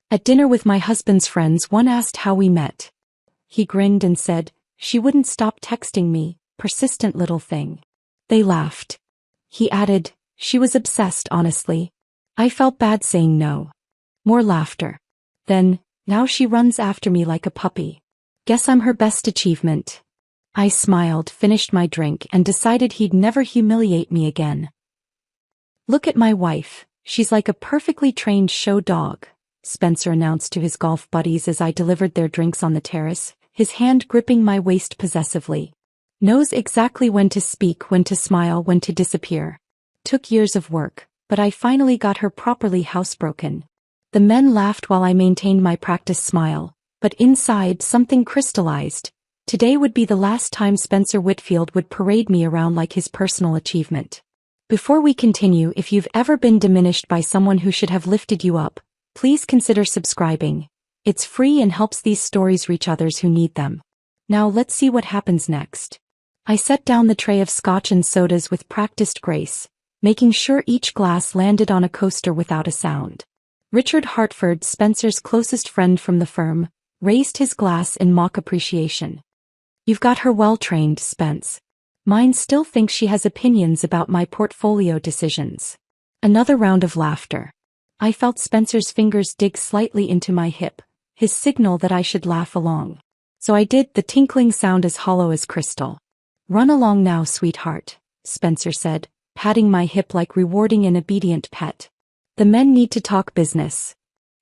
At dinner with my husband's friends, one asked how we met. He grinned and said, "She wouldn't stop texting me, persistent little thing." They laughed. He added, "She was obsessed, honestly." I felt bad saying no. More laughter. Then, "Now she runs after me like a puppy. Guess I'm her best achievement." I smiled, finished my drink, and decided he'd never humiliate me again. "Look at my wife, she's like a perfectly trained show dog," Spencer announced to his golf buddies as I delivered their drinks on the terrace, his hand gripping my waist possessively. "Knows exactly when to speak, when to smile, when to disappear. Took years of work, but I finally got her properly housebroken." The men laughed while I maintained my practiced smile, but inside something crystallized. Today would be the last time Spencer Whitfield would parade me around like his personal achievement. Before we continue, if you've ever been diminished by someone who should have lifted you up, please consider subscribing. It's free and helps these stories reach others who need them. Now let's see what happens next. I set down the tray of scotch and sodas with practiced grace, making sure each glass landed on a coaster without a sound. Richard Hartford, Spencer's closest friend from the firm, raised his glass in mock appreciation. "You've got her well trained, Spence. Mine still thinks she has opinions about my portfolio decisions." Another round of laughter. I felt Spencer's fingers dig slightly into my hip, his signal that I should laugh along. So I did, the tinkling sound as hollow as crystal. "Run along now, sweetheart," Spencer said, patting my hip like rewarding an obedient pet. "The men need to talk business."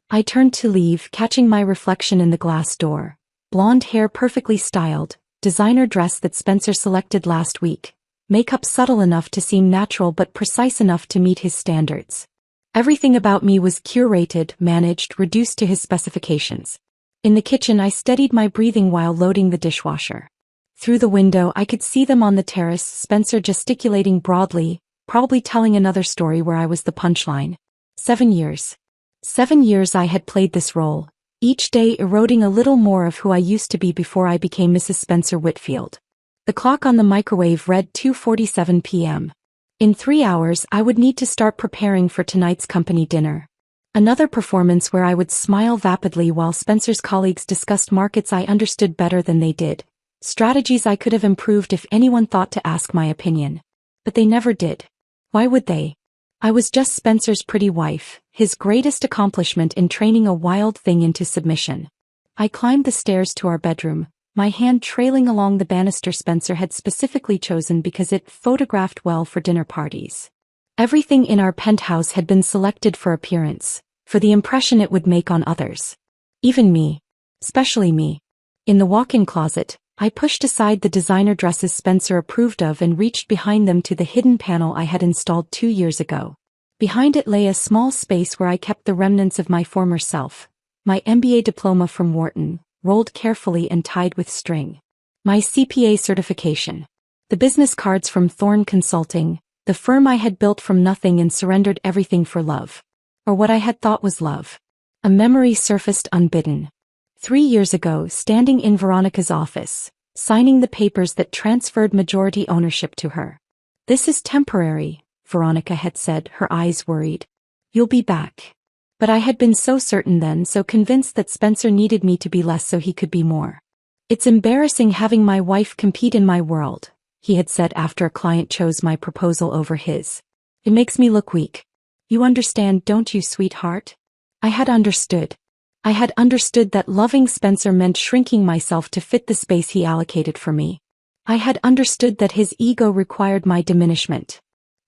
I turned to leave, catching my reflection in the glass door. Blonde hair perfectly styled, designer dress that Spencer selected last week, makeup subtle enough to seem natural but precise enough to meet his standards. Everything about me was curated, managed, reduced to his specifications. In the kitchen, I steadied my breathing while loading the dishwasher. Through the window, I could see them on the terrace, Spencer gesticulating broadly, probably telling another story where I was the punchline. 7 years. 7 years I had played this role, each day eroding a little more of who I used to be before I became Mrs. Spencer Whitfield. The clock on the microwave read 2:47 p.m. In 3 hours I would need to start preparing for tonight's company dinner. Another performance where I would smile vapidly while Spencer's colleagues discussed markets I understood better than they did, strategies I could have improved if anyone thought to ask my opinion. But they never did. Why would they? I was just Spencer's pretty wife, his greatest accomplishment in training a wild thing into submission. I climbed the stairs to our bedroom, my hand trailing along the banister Spencer had specifically chosen because it photographed well for dinner parties. Everything in our penthouse had been selected for appearance, for the impression it would make on others. Even me. Especially me. In the walk-in closet, I pushed aside the designer dresses Spencer approved of and reached behind them to the hidden panel I had installed 2 years ago. Behind it lay a small space where I kept the remnants of my former self, my MBA diploma from Wharton, rolled carefully and tied with string, my CPA certification, the business cards from Thorne Consulting, the firm I had built from nothing and surrendered everything for love. Or what I had thought was love. A memory surfaced unbidden. 3 years ago, standing in Veronica's office, signing the papers that transferred majority ownership to her. "This is temporary," Veronica had said, her eyes worried. "You'll be back." But I had been so certain then, so convinced that Spencer needed me to be less so he could be more. "It's embarrassing having my wife compete in my world," he had said after a client chose my proposal over his. "It makes me look weak. You understand, don't you, sweetheart?" I had understood. I had understood that loving Spencer meant shrinking myself to fit the space he allocated for me. I had understood that his ego required my diminishment.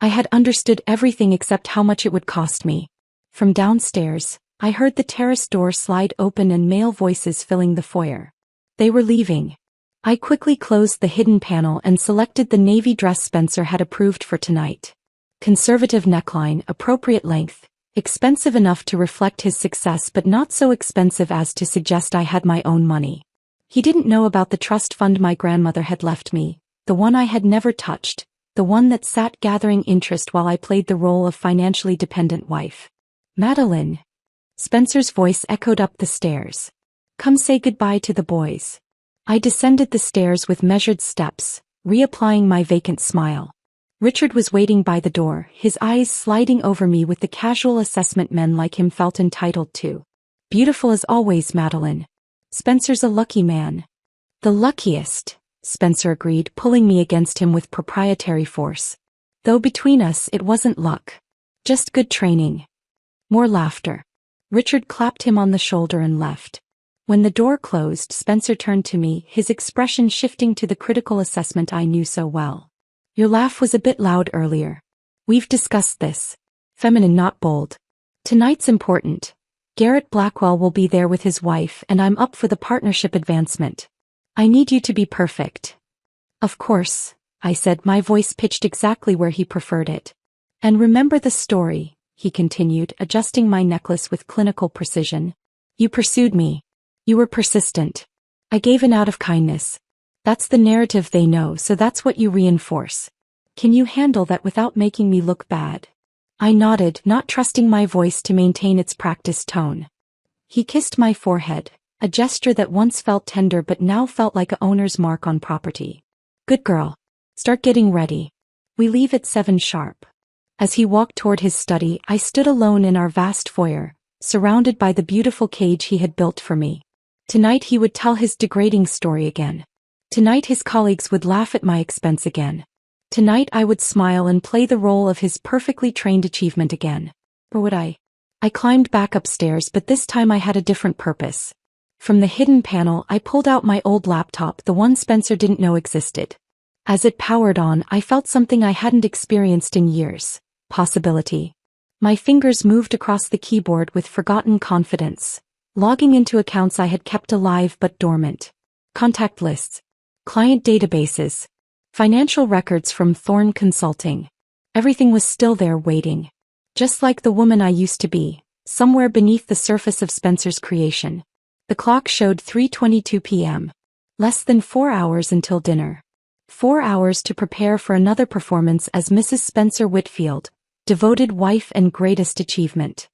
I had understood everything except how much it would cost me. From downstairs, I heard the terrace door slide open and male voices filling the foyer. They were leaving. I quickly closed the hidden panel and selected the navy dress Spencer had approved for tonight. Conservative neckline, appropriate length, expensive enough to reflect his success but not so expensive as to suggest I had my own money. He didn't know about the trust fund my grandmother had left me, the one I had never touched, the one that sat gathering interest while I played the role of financially dependent wife. "Madeline." Spencer's voice echoed up the stairs. "Come say goodbye to the boys." I descended the stairs with measured steps, reapplying my vacant smile. Richard was waiting by the door, his eyes sliding over me with the casual assessment men like him felt entitled to. Beautiful as always, Madeline. Spencer's a lucky man. The luckiest, Spencer agreed, pulling me against him with proprietary force. Though between us it wasn't luck. Just good training. More laughter. Richard clapped him on the shoulder and left. When the door closed, Spencer turned to me, his expression shifting to the critical assessment I knew so well. Your laugh was a bit loud earlier. We've discussed this. Feminine, not bold. Tonight's important. Garrett Blackwell will be there with his wife, and I'm up for the partnership advancement. I need you to be perfect. Of course, I said, my voice pitched exactly where he preferred it. And remember the story, he continued, adjusting my necklace with clinical precision. You pursued me. You were persistent. I gave in out of kindness. That's the narrative they know, so that's what you reinforce. Can you handle that without making me look bad? I nodded, not trusting my voice to maintain its practiced tone. He kissed my forehead, a gesture that once felt tender but now felt like a owner's mark on property. Good girl. Start getting ready. We leave at 7 sharp. As he walked toward his study, I stood alone in our vast foyer, surrounded by the beautiful cage he had built for me. Tonight he would tell his degrading story again. Tonight his colleagues would laugh at my expense again. Tonight I would smile and play the role of his perfectly trained achievement again. Or would I? I climbed back upstairs, but this time I had a different purpose. From the hidden panel I pulled out my old laptop, the one Spencer didn't know existed. As it powered on, I felt something I hadn't experienced in years. Possibility. My fingers moved across the keyboard with forgotten confidence, logging into accounts I had kept alive but dormant. Contact lists. Client databases. Financial records from Thorne Consulting. Everything was still there waiting. Just like the woman I used to be, somewhere beneath the surface of Spencer's creation. The clock showed 3:22 p.m. Less than 4 hours until dinner. 4 hours to prepare for another performance as Mrs. Spencer Whitfield, devoted wife and greatest achievement.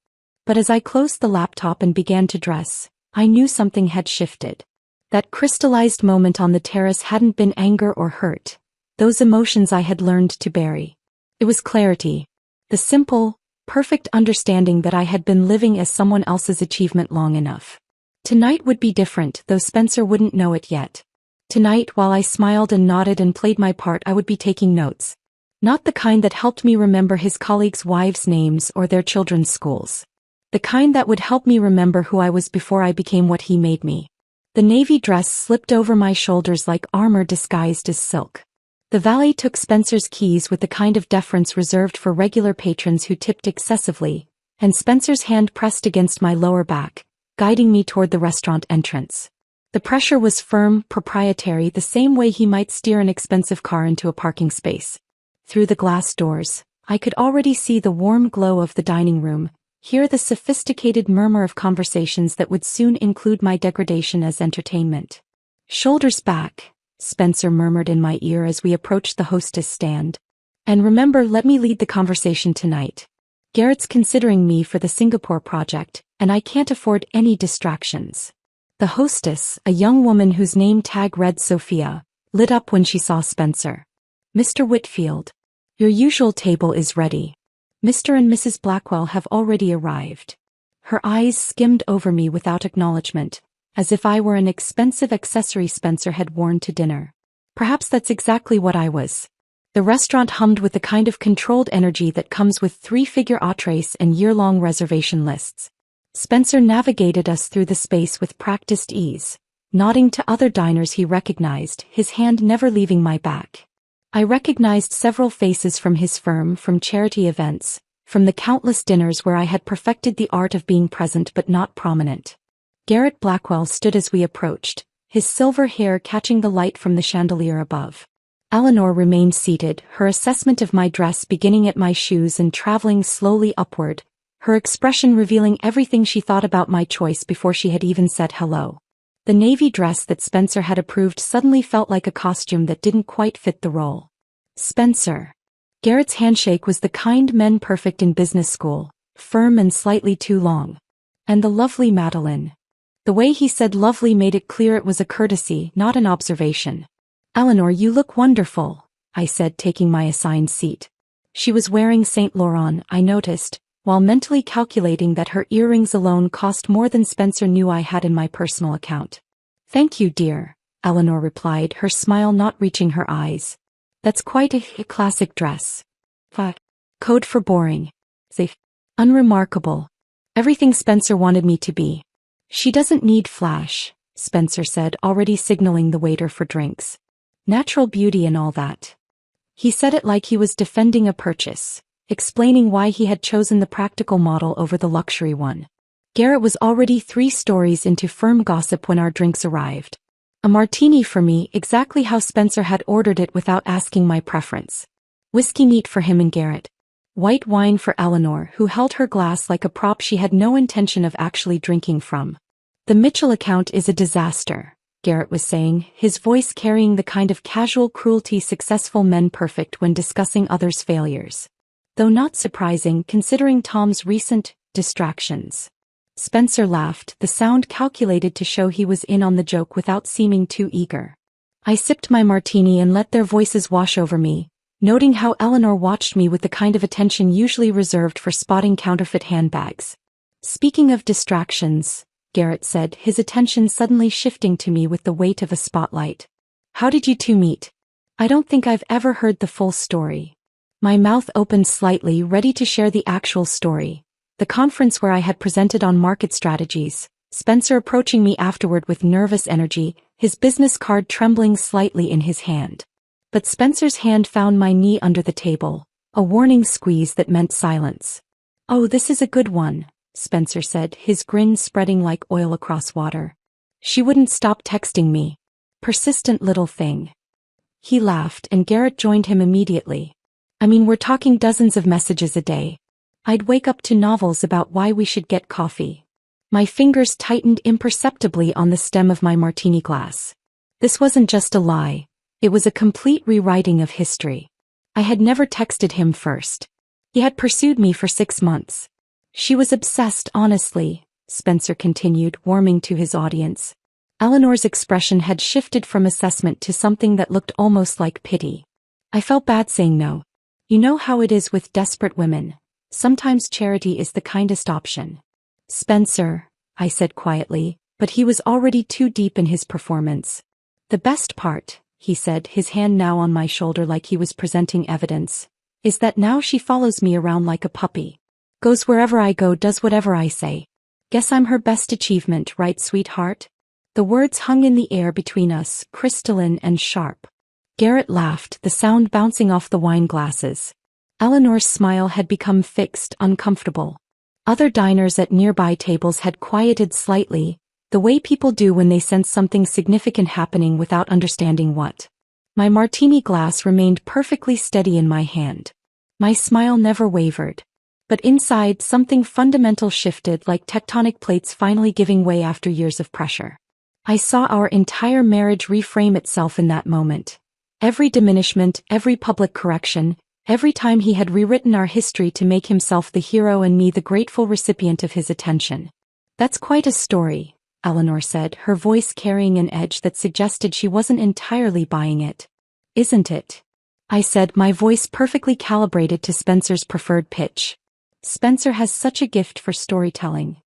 But as I closed the laptop and began to dress, I knew something had shifted. That crystallized moment on the terrace hadn't been anger or hurt. Those emotions I had learned to bury. It was clarity. The simple, perfect understanding that I had been living as someone else's achievement long enough. Tonight would be different, though Spencer wouldn't know it yet. Tonight, while I smiled and nodded and played my part, I would be taking notes. Not the kind that helped me remember his colleagues' wives' names or their children's schools. The kind that would help me remember who I was before I became what he made me. The navy dress slipped over my shoulders like armor disguised as silk. The valet took Spencer's keys with the kind of deference reserved for regular patrons who tipped excessively, and Spencer's hand pressed against my lower back, guiding me toward the restaurant entrance. The pressure was firm, proprietary, the same way he might steer an expensive car into a parking space. Through the glass doors, I could already see the warm glow of the dining room, hear the sophisticated murmur of conversations that would soon include my degradation as entertainment. Shoulders back, Spencer murmured in my ear as we approached the hostess stand. And remember, let me lead the conversation tonight. Garrett's considering me for the Singapore project, and I can't afford any distractions. The hostess, a young woman whose name tag read Sophia, lit up when she saw Spencer. Mr. Whitfield. Your usual table is ready. Mr. and Mrs. Blackwell have already arrived. Her eyes skimmed over me without acknowledgement, as if I were an expensive accessory Spencer had worn to dinner. Perhaps that's exactly what I was. The restaurant hummed with the kind of controlled energy that comes with 3-figure entrees and year-long reservation lists. Spencer navigated us through the space with practiced ease, nodding to other diners he recognized, his hand never leaving my back. I recognized several faces from his firm, from charity events, from the countless dinners where I had perfected the art of being present but not prominent. Garrett Blackwell stood as we approached, his silver hair catching the light from the chandelier above. Eleanor remained seated, her assessment of my dress beginning at my shoes and traveling slowly upward, her expression revealing everything she thought about my choice before she had even said hello. The navy dress that Spencer had approved suddenly felt like a costume that didn't quite fit the role. Spencer. Garrett's handshake was the kind men perfect in business school, firm and slightly too long. And the lovely Madeline. The way he said lovely made it clear it was a courtesy, not an observation. Eleanor, you look wonderful, I said, taking my assigned seat. She was wearing Saint Laurent, I noticed, while mentally calculating that her earrings alone cost more than Spencer knew I had in my personal account. "Thank you, dear," Eleanor replied, her smile not reaching her eyes. "That's quite a classic dress." Code for boring. Safe. Unremarkable. Everything Spencer wanted me to be. "She doesn't need flash," Spencer said, already signaling the waiter for drinks. "Natural beauty and all that." He said it like he was defending a purchase, explaining why he had chosen the practical model over the luxury one. Garrett was already 3 stories into firm gossip when our drinks arrived. A martini for me, exactly how Spencer had ordered it without asking my preference. Whiskey neat for him and Garrett. White wine for Eleanor, who held her glass like a prop she had no intention of actually drinking from. "The Mitchell account is a disaster," Garrett was saying, his voice carrying the kind of casual cruelty successful men perfect when discussing others' failures. Though not surprising considering Tom's recent distractions. Spencer laughed, the sound calculated to show he was in on the joke without seeming too eager. I sipped my martini and let their voices wash over me, noting how Eleanor watched me with the kind of attention usually reserved for spotting counterfeit handbags. "Speaking of distractions," Garrett said, his attention suddenly shifting to me with the weight of a spotlight. "How did you two meet?" "I don't think I've ever heard the full story." My mouth opened slightly, ready to share the actual story. The conference where I had presented on market strategies, Spencer approaching me afterward with nervous energy, his business card trembling slightly in his hand. But Spencer's hand found my knee under the table, a warning squeeze that meant silence. "Oh, this is a good one," Spencer said, his grin spreading like oil across water. "She wouldn't stop texting me. Persistent little thing." He laughed and Garrett joined him immediately. "I mean, we're talking dozens of messages a day. I'd wake up to novels about why we should get coffee." My fingers tightened imperceptibly on the stem of my martini glass. This wasn't just a lie. It was a complete rewriting of history. I had never texted him first. He had pursued me for 6 months. "She was obsessed, honestly," Spencer continued, warming to his audience. Eleanor's expression had shifted from assessment to something that looked almost like pity. I felt bad saying no. "You know how it is with desperate women. Sometimes charity is the kindest option." "Spencer," I said quietly, but he was already too deep in his performance. "The best part," he said, his hand now on my shoulder like he was presenting evidence, "is that now she follows me around like a puppy. Goes wherever I go, does whatever I say. Guess I'm her best achievement, right, sweetheart?" The words hung in the air between us, crystalline and sharp. Garrett laughed, the sound bouncing off the wine glasses. Eleanor's smile had become fixed, uncomfortable. Other diners at nearby tables had quieted slightly, the way people do when they sense something significant happening without understanding what. My martini glass remained perfectly steady in my hand. My smile never wavered. But inside, something fundamental shifted, like tectonic plates finally giving way after years of pressure. I saw our entire marriage reframe itself in that moment. Every diminishment, every public correction, every time he had rewritten our history to make himself the hero and me the grateful recipient of his attention. "That's quite a story," Eleanor said, her voice carrying an edge that suggested she wasn't entirely buying it. "Isn't it?" I said, my voice perfectly calibrated to Spencer's preferred pitch. "Spencer has such a gift for storytelling."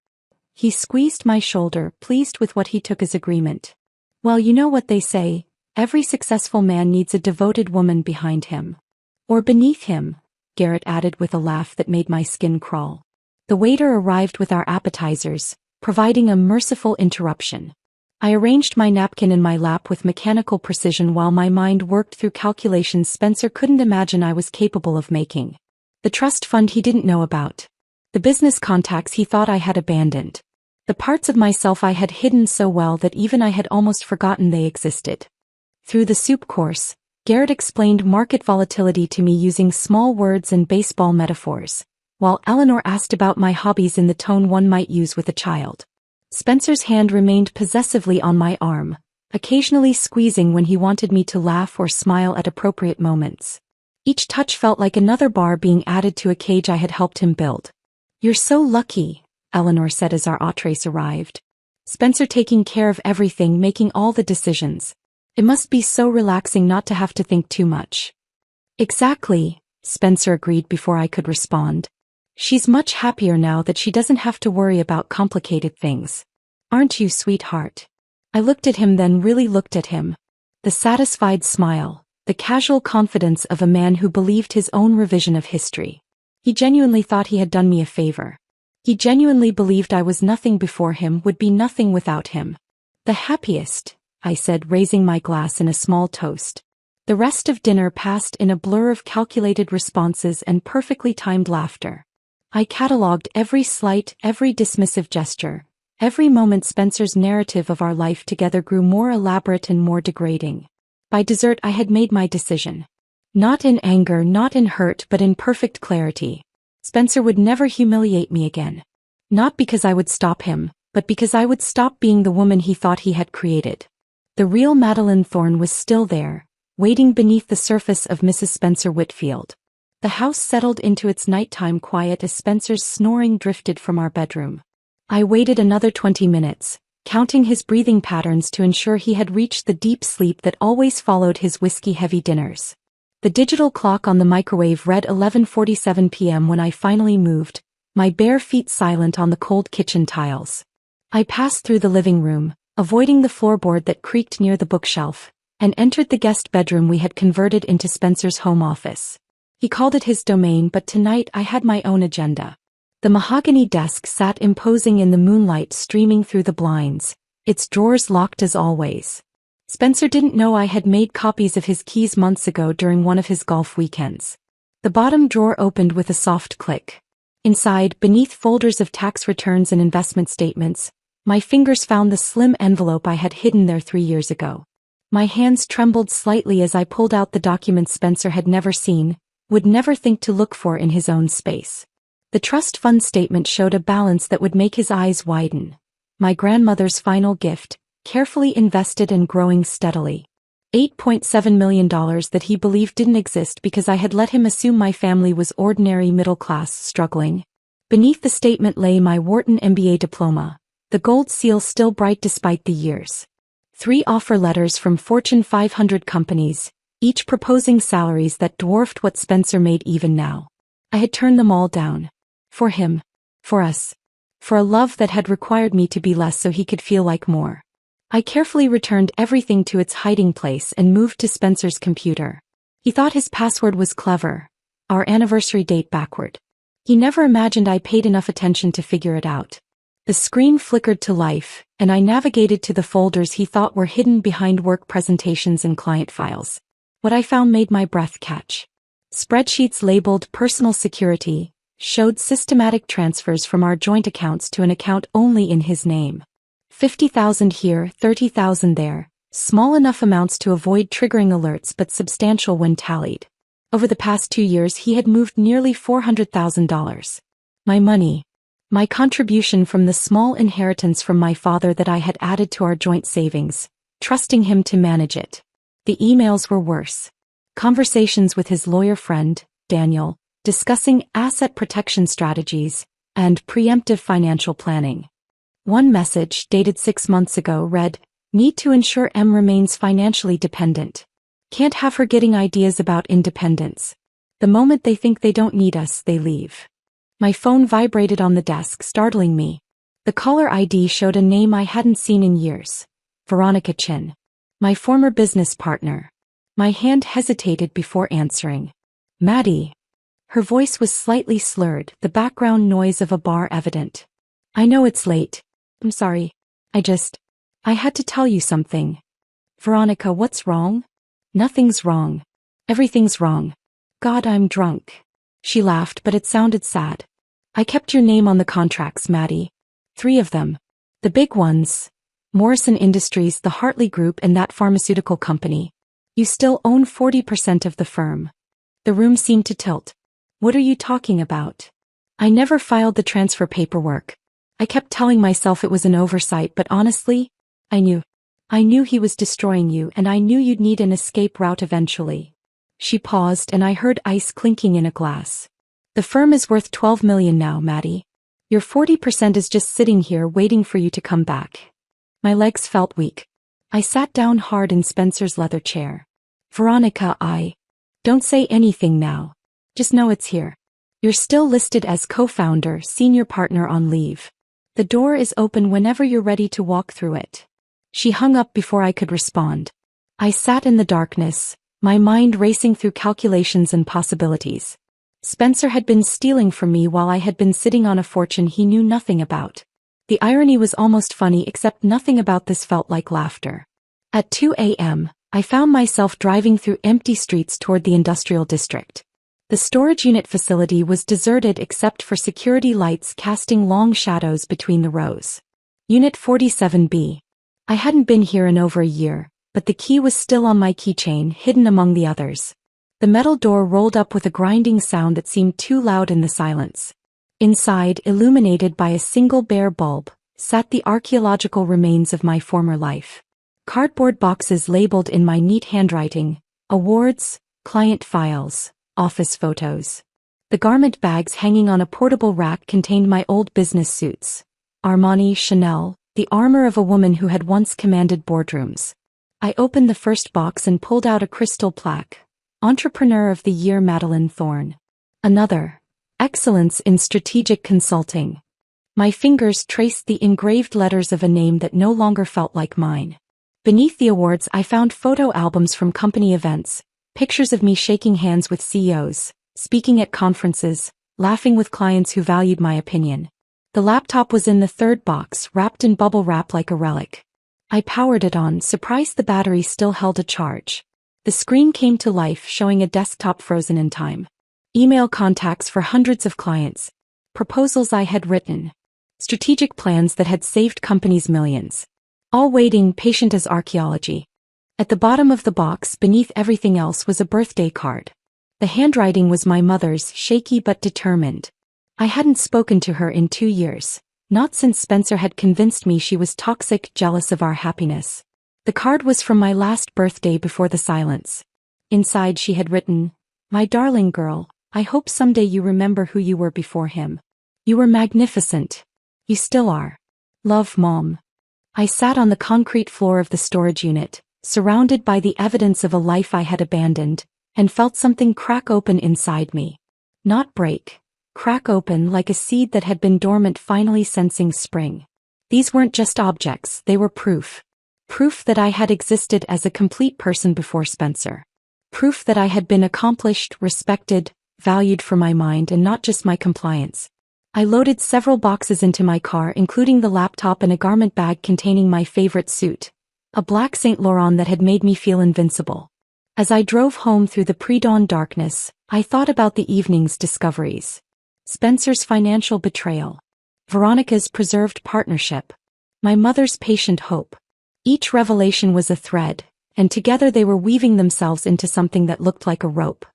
He squeezed my shoulder, pleased with what he took as agreement. "Well, you know what they say, every successful man needs a devoted woman behind him. Or beneath him," Garrett added with a laugh that made my skin crawl. The waiter arrived with our appetizers, providing a merciful interruption. I arranged my napkin in my lap with mechanical precision while my mind worked through calculations Spencer couldn't imagine I was capable of making. The trust fund he didn't know about. The business contacts he thought I had abandoned. The parts of myself I had hidden so well that even I had almost forgotten they existed. Through the soup course, Garrett explained market volatility to me using small words and baseball metaphors, while Eleanor asked about my hobbies in the tone one might use with a child. Spencer's hand remained possessively on my arm, occasionally squeezing when he wanted me to laugh or smile at appropriate moments. Each touch felt like another bar being added to a cage I had helped him build. "You're so lucky," Eleanor said as our entrees arrived. "Spencer taking care of everything, making all the decisions. It must be so relaxing not to have to think too much." "Exactly," Spencer agreed before I could respond. She's much happier now that she doesn't have to worry about complicated things. Aren't you, sweetheart? I looked at him, then really looked at him. The satisfied smile, the casual confidence of a man who believed his own revision of history. He genuinely thought he had done me a favor. He genuinely believed I was nothing before him, would be nothing without him. The happiest, I said, raising my glass in a small toast. The rest of dinner passed in a blur of calculated responses and perfectly timed laughter. I catalogued every slight, every dismissive gesture. Every moment Spencer's narrative of our life together grew more elaborate and more degrading. By dessert I had made my decision. Not in anger, not in hurt, but in perfect clarity. Spencer would never humiliate me again. Not because I would stop him, but because I would stop being the woman he thought he had created. The real Madeline Thorne was still there, waiting beneath the surface of Mrs. Spencer Whitfield. The house settled into its nighttime quiet as Spencer's snoring drifted from our bedroom. I waited another 20 minutes, counting his breathing patterns to ensure he had reached the deep sleep that always followed his whiskey-heavy dinners. The digital clock on the microwave read 11:47 p.m. when I finally moved, my bare feet silent on the cold kitchen tiles. I passed through the living room, avoiding the floorboard that creaked near the bookshelf, and entered the guest bedroom we had converted into Spencer's home office. He called it his domain, but tonight I had my own agenda. The mahogany desk sat imposing in the moonlight streaming through the blinds, its drawers locked as always. Spencer didn't know I had made copies of his keys months ago during one of his golf weekends. The bottom drawer opened with a soft click. Inside, beneath folders of tax returns and investment statements, my fingers found the slim envelope I had hidden there 3 years ago. My hands trembled slightly as I pulled out the documents Spencer had never seen, would never think to look for in his own space. The trust fund statement showed a balance that would make his eyes widen. My grandmother's final gift, carefully invested and growing steadily. $8.7 million that he believed didn't exist because I had let him assume my family was ordinary middle-class struggling. Beneath the statement lay my Wharton MBA diploma, the gold seal still bright despite the years. 3 offer letters from Fortune 500 companies, each proposing salaries that dwarfed what Spencer made even now. I had turned them all down. For him. For us. For a love that had required me to be less so he could feel like more. I carefully returned everything to its hiding place and moved to Spencer's computer. He thought his password was clever. Our anniversary date backward. He never imagined I paid enough attention to figure it out. The screen flickered to life, and I navigated to the folders he thought were hidden behind work presentations and client files. What I found made my breath catch. Spreadsheets labeled personal security showed systematic transfers from our joint accounts to an account only in his name. 50,000 here, 30,000 there, small enough amounts to avoid triggering alerts but substantial when tallied. Over the past 2 years he had moved nearly $400,000. My money. My contribution from the small inheritance from my father that I had added to our joint savings, trusting him to manage it. The emails were worse. Conversations with his lawyer friend, Daniel, discussing asset protection strategies and preemptive financial planning. One message, dated 6 months ago, read, "Need to ensure M remains financially dependent. Can't have her getting ideas about independence. The moment they think they don't need us, they leave." My phone vibrated on the desk, startling me. The caller ID showed a name I hadn't seen in years. Veronica Chin. My former business partner. My hand hesitated before answering. "Maddie." Her voice was slightly slurred, the background noise of a bar evident. "I know it's late. I'm sorry. I had to tell you something." "Veronica, what's wrong?" "Nothing's wrong. Everything's wrong. God, I'm drunk." She laughed, but it sounded sad. "I kept your name on the contracts, Maddie. 3 of them. The big ones. Morrison Industries, the Hartley Group, and that pharmaceutical company. You still own 40% of the firm." The room seemed to tilt. "What are you talking about?" "I never filed the transfer paperwork. I kept telling myself it was an oversight, but honestly, I knew he was destroying you, and I knew you'd need an escape route eventually." She paused, and I heard ice clinking in a glass. "The firm is worth $12 million now, Maddie. Your 40% is just sitting here waiting for you to come back." My legs felt weak. I sat down hard in Spencer's leather chair. "Veronica, don't say anything now. Just know it's here. You're still listed as co-founder, senior partner on leave. The door is open whenever you're ready to walk through it. She hung up before I could respond. I sat in the darkness, my mind racing through calculations and possibilities. Spencer had been stealing from me while I had been sitting on a fortune he knew nothing about. The irony was almost funny, except nothing about this felt like laughter. At 2 a.m., I found myself driving through empty streets toward the industrial district. The storage unit facility was deserted except for security lights casting long shadows between the rows. Unit 47B. I hadn't been here in over a year, but the key was still on my keychain, hidden among the others. The metal door rolled up with a grinding sound that seemed too loud in the silence. Inside, illuminated by a single bare bulb, sat the archaeological remains of my former life. Cardboard boxes labeled in my neat handwriting: awards, client files, office photos. The garment bags hanging on a portable rack contained my old business suits. Armani, Chanel, the armor of a woman who had once commanded boardrooms. I opened the first box and pulled out a crystal plaque. Entrepreneur of the Year Madeline Thorne. Another. Excellence in Strategic Consulting. My fingers traced the engraved letters of a name that no longer felt like mine. Beneath the awards I found photo albums from company events, pictures of me shaking hands with CEOs, speaking at conferences, laughing with clients who valued my opinion. The laptop was in the third box, wrapped in bubble wrap like a relic. I powered it on, surprised the battery still held a charge. The screen came to life, showing a desktop frozen in time. Email contacts for hundreds of clients. Proposals I had written. Strategic plans that had saved companies millions. All waiting, patient as archaeology. At the bottom of the box, beneath everything else, was a birthday card. The handwriting was my mother's, shaky but determined. I hadn't spoken to her in 2 years. Not since Spencer had convinced me she was toxic, jealous of our happiness. The card was from my last birthday before the silence. Inside she had written, "My darling girl, I hope someday you remember who you were before him. You were magnificent. You still are. Love, Mom." I sat on the concrete floor of the storage unit, surrounded by the evidence of a life I had abandoned, and felt something crack open inside me. Not break. Crack open like a seed that had been dormant finally sensing spring. These weren't just objects, they were proof. Proof that I had existed as a complete person before Spencer. Proof that I had been accomplished, respected, valued for my mind and not just my compliance. I loaded several boxes into my car, including the laptop and a garment bag containing my favorite suit, a black Saint Laurent that had made me feel invincible. As I drove home through the pre-dawn darkness, I thought about the evening's discoveries. Spencer's financial betrayal. Veronica's preserved partnership. My mother's patient hope. Each revelation was a thread, and together they were weaving themselves into something that looked like a rope.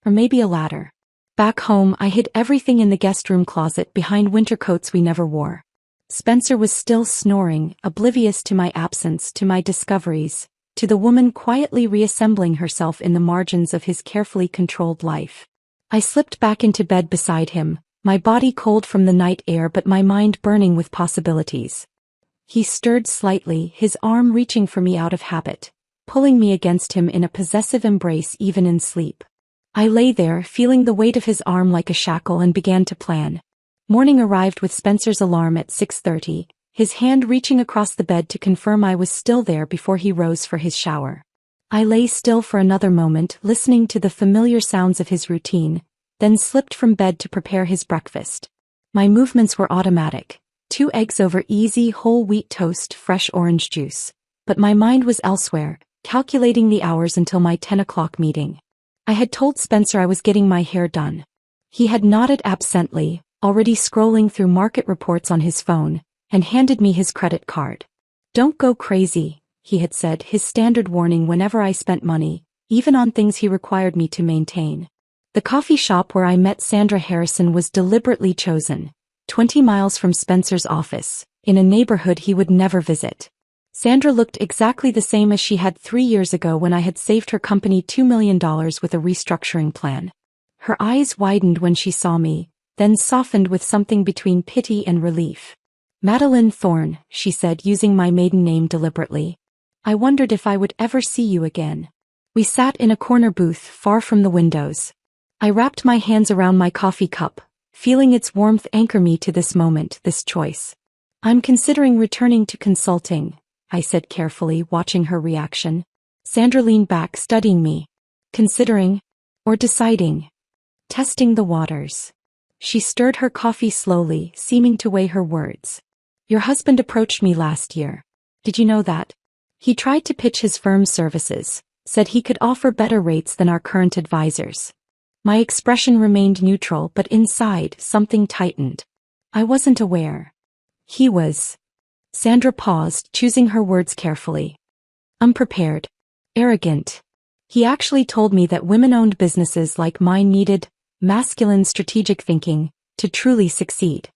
Or maybe a ladder. Back home, I hid everything in the guest room closet behind winter coats we never wore. Spencer was still snoring, oblivious to my absence, to my discoveries, to the woman quietly reassembling herself in the margins of his carefully controlled life. I slipped back into bed beside him, my body cold from the night air but my mind burning with possibilities. He stirred slightly, his arm reaching for me out of habit, pulling me against him in a possessive embrace even in sleep. I lay there, feeling the weight of his arm like a shackle, and began to plan. Morning arrived with Spencer's alarm at 6:30, his hand reaching across the bed to confirm I was still there before he rose for his shower. I lay still for another moment, listening to the familiar sounds of his routine, then slipped from bed to prepare his breakfast. My movements were automatic. 2 eggs over easy whole wheat toast, fresh orange juice. But my mind was elsewhere, calculating the hours until my 10 o'clock meeting. I had told Spencer I was getting my hair done. He had nodded absently, already scrolling through market reports on his phone, and handed me his credit card. "Don't go crazy," he had said, his standard warning whenever I spent money, even on things he required me to maintain. The coffee shop where I met Sandra Harrison was deliberately chosen, 20 miles from Spencer's office, in a neighborhood he would never visit. Sandra looked exactly the same as she had 3 years ago when I had saved her company $2 million with a restructuring plan. Her eyes widened when she saw me, then softened with something between pity and relief. "Madeline Thorne," she said, using my maiden name deliberately. "I wondered if I would ever see you again." We sat in a corner booth, far from the windows. I wrapped my hands around my coffee cup, feeling its warmth anchor me to this moment, this choice. I'm considering returning to consulting, I said carefully, watching her reaction. Sandra leaned back, studying me. Considering? Or deciding? Testing the waters. She stirred her coffee slowly, seeming to weigh her words. Your husband approached me last year. Did you know that? He tried to pitch his firm's services, said he could offer better rates than our current advisors. My expression remained neutral, but inside, something tightened. I wasn't aware. He was. Sandra paused, choosing her words carefully. Unprepared. Arrogant. He actually told me that women-owned businesses like mine needed masculine strategic thinking to truly succeed.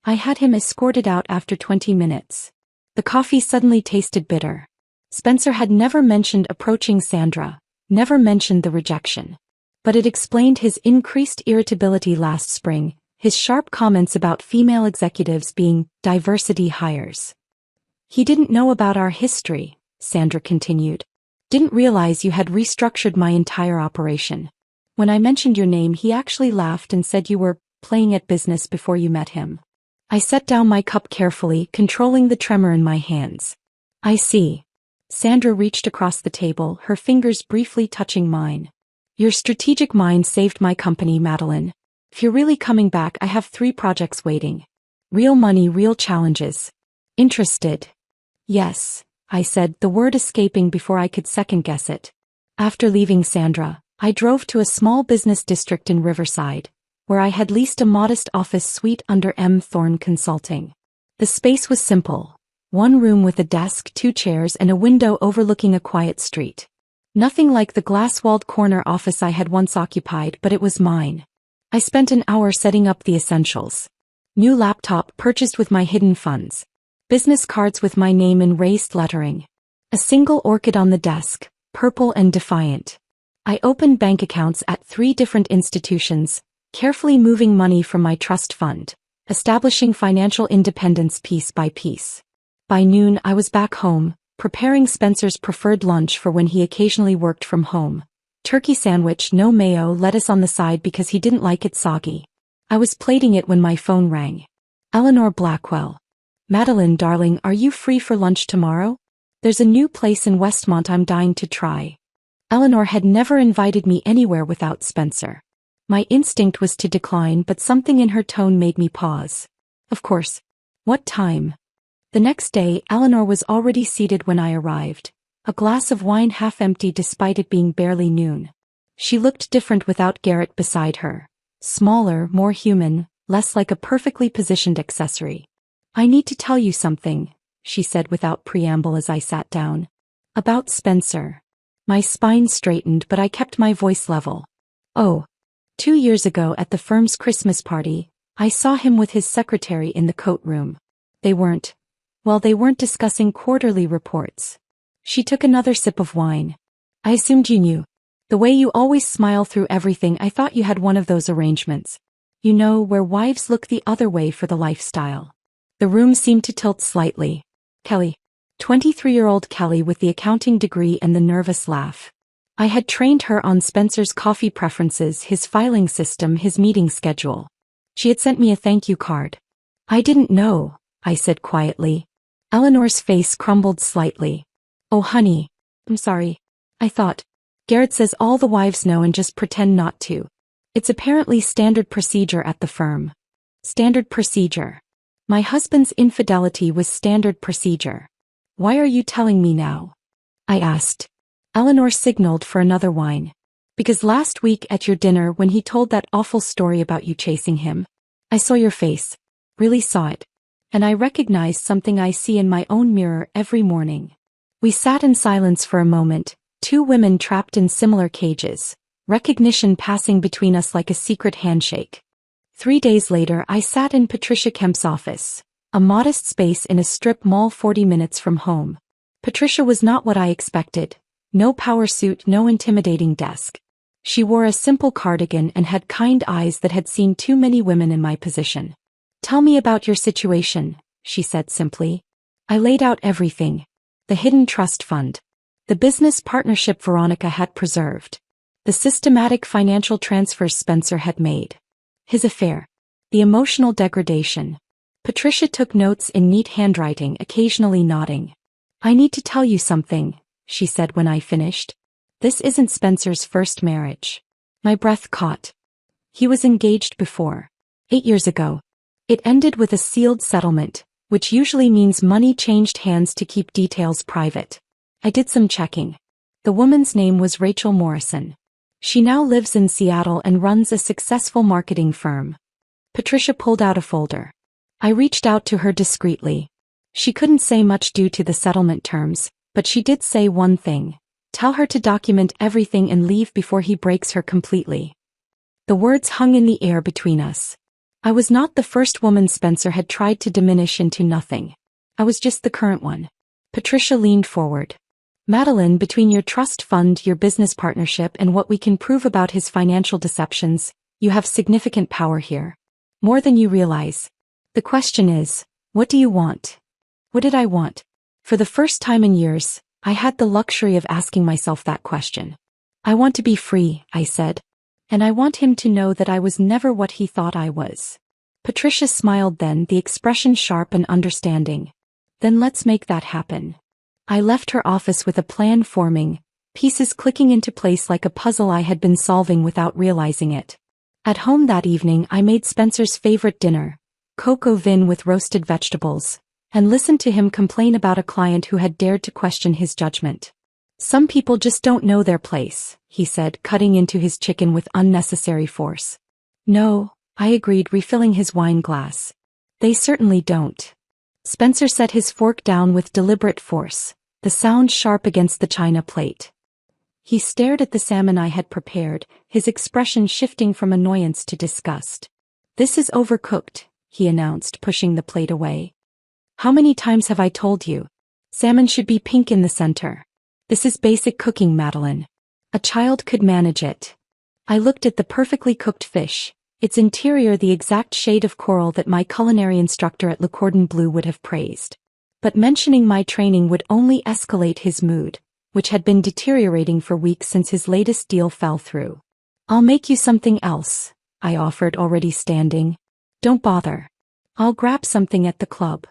I had him escorted out after 20 minutes. The coffee suddenly tasted bitter. Spencer had never mentioned approaching Sandra, never mentioned the rejection. But it explained his increased irritability last spring, his sharp comments about female executives being diversity hires. He didn't know about our history, Sandra continued. Didn't realize you had restructured my entire operation. When I mentioned your name, he actually laughed and said you were playing at business before you met him. I set down my cup carefully, controlling the tremor in my hands. I see. Sandra reached across the table, her fingers briefly touching mine. Your strategic mind saved my company, Madeline. If you're really coming back, I have 3 projects waiting. Real money, real challenges. Interested? Yes, I said, the word escaping before I could second-guess it. After leaving Sandra, I drove to a small business district in Riverside, where I had leased a modest office suite under M. Thorne Consulting. The space was simple. 1 room with a desk, 2 chairs, and a window overlooking a quiet street. Nothing like the glass-walled corner office I had once occupied, but it was mine. I spent an hour setting up the essentials. New laptop purchased with my hidden funds. Business cards with my name in raised lettering. A single orchid on the desk, purple and defiant. I opened bank accounts at 3 different institutions, carefully moving money from my trust fund, establishing financial independence piece by piece. By noon, I was back home, preparing Spencer's preferred lunch for when he occasionally worked from home. Turkey sandwich, no mayo, lettuce on the side because he didn't like it soggy. I was plating it when my phone rang. Eleanor Blackwell. Madeline, darling, are you free for lunch tomorrow? There's a new place in Westmont I'm dying to try. Eleanor had never invited me anywhere without Spencer. My instinct was to decline, but something in her tone made me pause. Of course. What time? The next day, Eleanor was already seated when I arrived, a glass of wine half empty despite it being barely noon. She looked different without Garrett beside her. Smaller, more human, less like a perfectly positioned accessory. I need to tell you something, she said without preamble as I sat down. About Spencer. My spine straightened, but I kept my voice level. Oh. 2 years ago at the firm's Christmas party, I saw him with his secretary in the coat room. They weren't discussing quarterly reports. She took another sip of wine. I assumed you knew. The way you always smile through everything, I thought you had one of those arrangements. You know, where wives look the other way for the lifestyle. The room seemed to tilt slightly. Kelly. 23-year-old Kelly with the accounting degree and the nervous laugh. I had trained her on Spencer's coffee preferences, his filing system, his meeting schedule. She had sent me a thank you card. I didn't know, I said quietly. Eleanor's face crumbled slightly. Oh honey, I'm sorry. I thought. Garrett says all the wives know and just pretend not to. It's apparently standard procedure at the firm. Standard procedure. My husband's infidelity was standard procedure. Why are you telling me now? I asked. Eleanor signaled for another wine. Because last week at your dinner when he told that awful story about you chasing him, I saw your face. Really saw it. And I recognized something I see in my own mirror every morning. We sat in silence for a moment, 2 women trapped in similar cages, recognition passing between us like a secret handshake. 3 days later I sat in Patricia Kemp's office, a modest space in a strip mall 40 minutes from home. Patricia was not what I expected. No power suit, no intimidating desk. She wore a simple cardigan and had kind eyes that had seen too many women in my position. Tell me about your situation, she said simply. I laid out everything. The hidden trust fund. The business partnership Veronica had preserved. The systematic financial transfers Spencer had made. His affair. The emotional degradation. Patricia took notes in neat handwriting, occasionally nodding. "I need to tell you something," she said when I finished. "This isn't Spencer's first marriage." My breath caught. He was engaged before. 8 years ago. It ended with a sealed settlement, which usually means money changed hands to keep details private. I did some checking. The woman's name was Rachel Morrison. She now lives in Seattle and runs a successful marketing firm. Patricia pulled out a folder. I reached out to her discreetly. She couldn't say much due to the settlement terms, but she did say one thing. Tell her to document everything and leave before he breaks her completely. The words hung in the air between us. I was not the first woman Spencer had tried to diminish into nothing. I was just the current one. Patricia leaned forward. "Madeline, between your trust fund, your business partnership, and what we can prove about his financial deceptions, you have significant power here. More than you realize. The question is, what do you want?" What did I want? For the first time in years, I had the luxury of asking myself that question. "I want to be free," I said. "And I want him to know that I was never what he thought I was." Patricia smiled then, the expression sharp and understanding. "Then let's make that happen." I left her office with a plan forming, pieces clicking into place like a puzzle I had been solving without realizing it. At home that evening I made Spencer's favorite dinner, coq au vin with roasted vegetables, and listened to him complain about a client who had dared to question his judgment. "Some people just don't know their place," he said, cutting into his chicken with unnecessary force. "No," I agreed, refilling his wine glass. "They certainly don't." Spencer set his fork down with deliberate force, the sound sharp against the china plate. He stared at the salmon I had prepared, his expression shifting from annoyance to disgust. "This is overcooked," he announced, pushing the plate away. "How many times have I told you? Salmon should be pink in the center. This is basic cooking, Madeline. A child could manage it." I looked at the perfectly cooked fish, its interior the exact shade of coral that my culinary instructor at Le Cordon Bleu would have praised. But mentioning my training would only escalate his mood, which had been deteriorating for weeks since his latest deal fell through. "I'll make you something else," I offered, already standing. "Don't bother. I'll grab something at the club."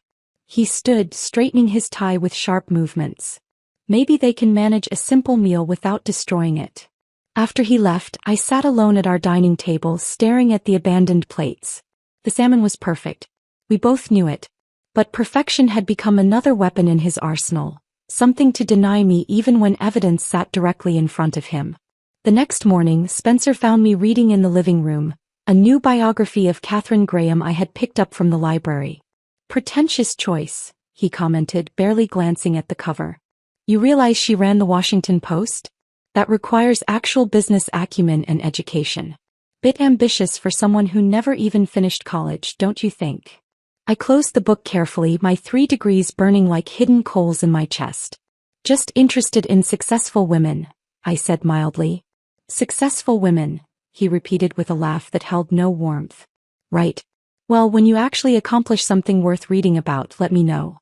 He stood, straightening his tie with sharp movements. Maybe they can manage a simple meal without destroying it. After he left, I sat alone at our dining table, staring at the abandoned plates. The salmon was perfect. We both knew it. But perfection had become another weapon in his arsenal, something to deny me even when evidence sat directly in front of him. The next morning, Spencer found me reading in the living room, a new biography of Katharine Graham I had picked up from the library. "Pretentious choice," he commented, barely glancing at the cover. "You realize she ran the Washington Post? That requires actual business acumen and education. Bit ambitious for someone who never even finished college, don't you think?" I closed the book carefully, my 3 degrees burning like hidden coals in my chest. "Just interested in successful women," I said mildly. "Successful women," he repeated with a laugh that held no warmth. "Right. Well, when you actually accomplish something worth reading about, let me know."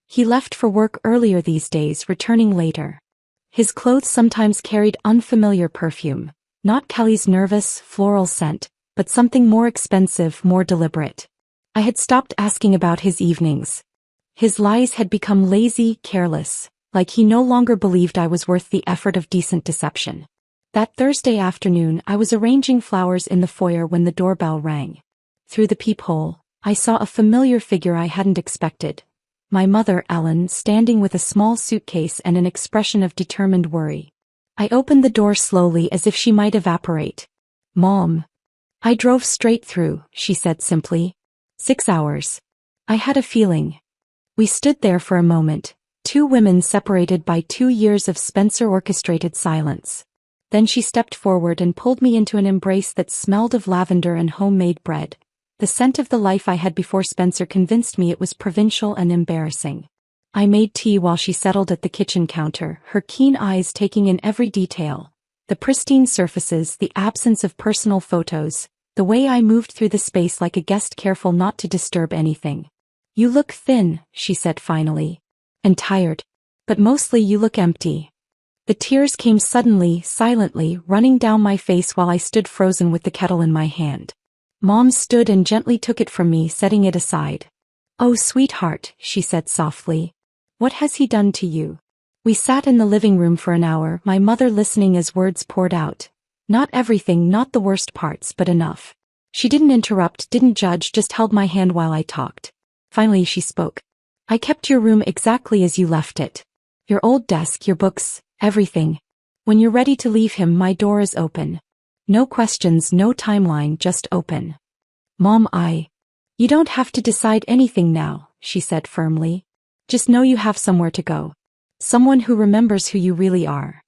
He left for work earlier these days, returning later. His clothes sometimes carried unfamiliar perfume, not Kelly's nervous, floral scent, but something more expensive, more deliberate. I had stopped asking about his evenings. His lies had become lazy, careless, like he no longer believed I was worth the effort of decent deception. That Thursday afternoon, I was arranging flowers in the foyer when the doorbell rang. Through the peephole, I saw a familiar figure I hadn't expected. My mother, Ellen, standing with a small suitcase and an expression of determined worry. I opened the door slowly as if she might evaporate. "Mom." "I drove straight through," she said simply. 6 hours. I had a feeling. We stood there for a moment, 2 women separated by 2 years of Spencer-orchestrated silence. Then she stepped forward and pulled me into an embrace that smelled of lavender and homemade bread. The scent of the life I had before Spencer convinced me it was provincial and embarrassing. I made tea while she settled at the kitchen counter, her keen eyes taking in every detail. The pristine surfaces, the absence of personal photos, the way I moved through the space like a guest careful not to disturb anything. "You look thin," she said finally. "And tired. But mostly you look empty." The tears came suddenly, silently, running down my face while I stood frozen with the kettle in my hand. Mom stood and gently took it from me, setting it aside. "Oh, sweetheart," she said softly. "What has he done to you?" We sat in the living room for an hour, my mother listening as words poured out. Not everything, not the worst parts, but enough. She didn't interrupt, didn't judge, just held my hand while I talked. Finally she spoke. "I kept your room exactly as you left it. Your old desk, your books, everything. When you're ready to leave him, my door is open. No questions, no timeline, just open." "Mom, You don't have to decide anything now," she said firmly. "Just know you have somewhere to go. Someone who remembers who you really are."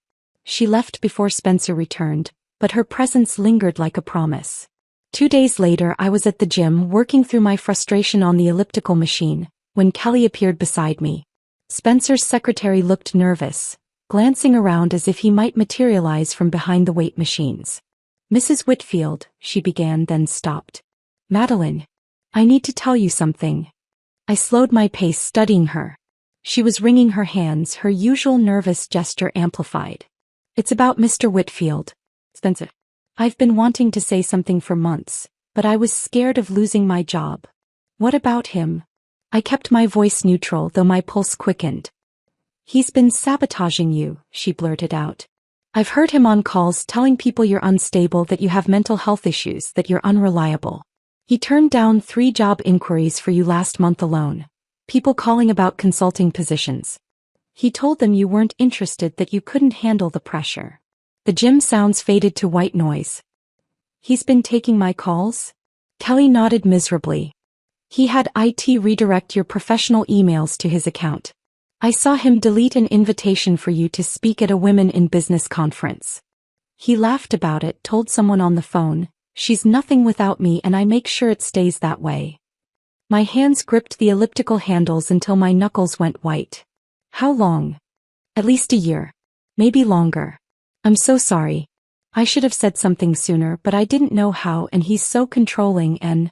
She left before Spencer returned, but her presence lingered like a promise. 2 days later I was at the gym working through my frustration on the elliptical machine, when Kelly appeared beside me. Spencer's secretary looked nervous, glancing around as if he might materialize from behind the weight machines. "Mrs. Whitfield," she began, then stopped. "Madeline, I need to tell you something." I slowed my pace, studying her. She was wringing her hands, her usual nervous gesture amplified. "It's about Mr. Whitfield, Spencer. I've been wanting to say something for months, but I was scared of losing my job." "What about him?" I kept my voice neutral, though my pulse quickened. "He's been sabotaging you," she blurted out. "I've heard him on calls telling people you're unstable, that you have mental health issues, that you're unreliable. He turned down 3 job inquiries for you last month alone. People calling about consulting positions. He told them you weren't interested, that you couldn't handle the pressure." The gym sounds faded to white noise. "He's been taking my calls?" Kelly nodded miserably. "He had IT redirect your professional emails to his account. I saw him delete an invitation for you to speak at a Women in Business conference. He laughed about it, told someone on the phone, 'She's nothing without me, and I make sure it stays that way.'" My hands gripped the elliptical handles until my knuckles went white. "How long?" "At least a year. Maybe longer. I'm so sorry. I should have said something sooner, but I didn't know how, and he's so controlling and—"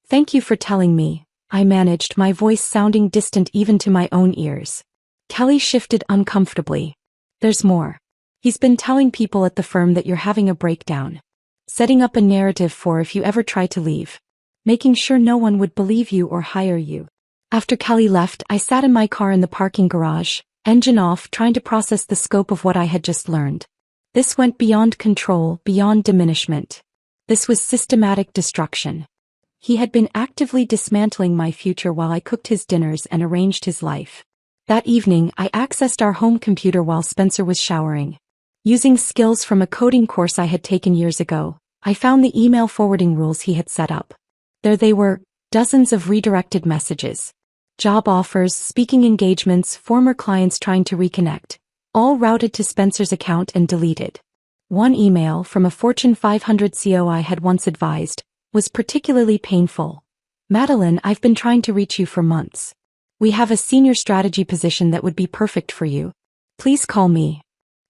"Thank you for telling me," I managed, my voice sounding distant even to my own ears. Kelly shifted uncomfortably. "There's more. He's been telling people at the firm that you're having a breakdown. Setting up a narrative for if you ever try to leave. Making sure no one would believe you or hire you." After Kelly left, I sat in my car in the parking garage, engine off, trying to process the scope of what I had just learned. This went beyond control, beyond diminishment. This was systematic destruction. He had been actively dismantling my future while I cooked his dinners and arranged his life. That evening, I accessed our home computer while Spencer was showering. Using skills from a coding course I had taken years ago, I found the email forwarding rules he had set up. There they were, dozens of redirected messages. Job offers, speaking engagements, former clients trying to reconnect, all routed to Spencer's account and deleted. One email, from a Fortune 500 CEO I had once advised, was particularly painful. "Madeline, I've been trying to reach you for months. We have a senior strategy position that would be perfect for you. Please call me."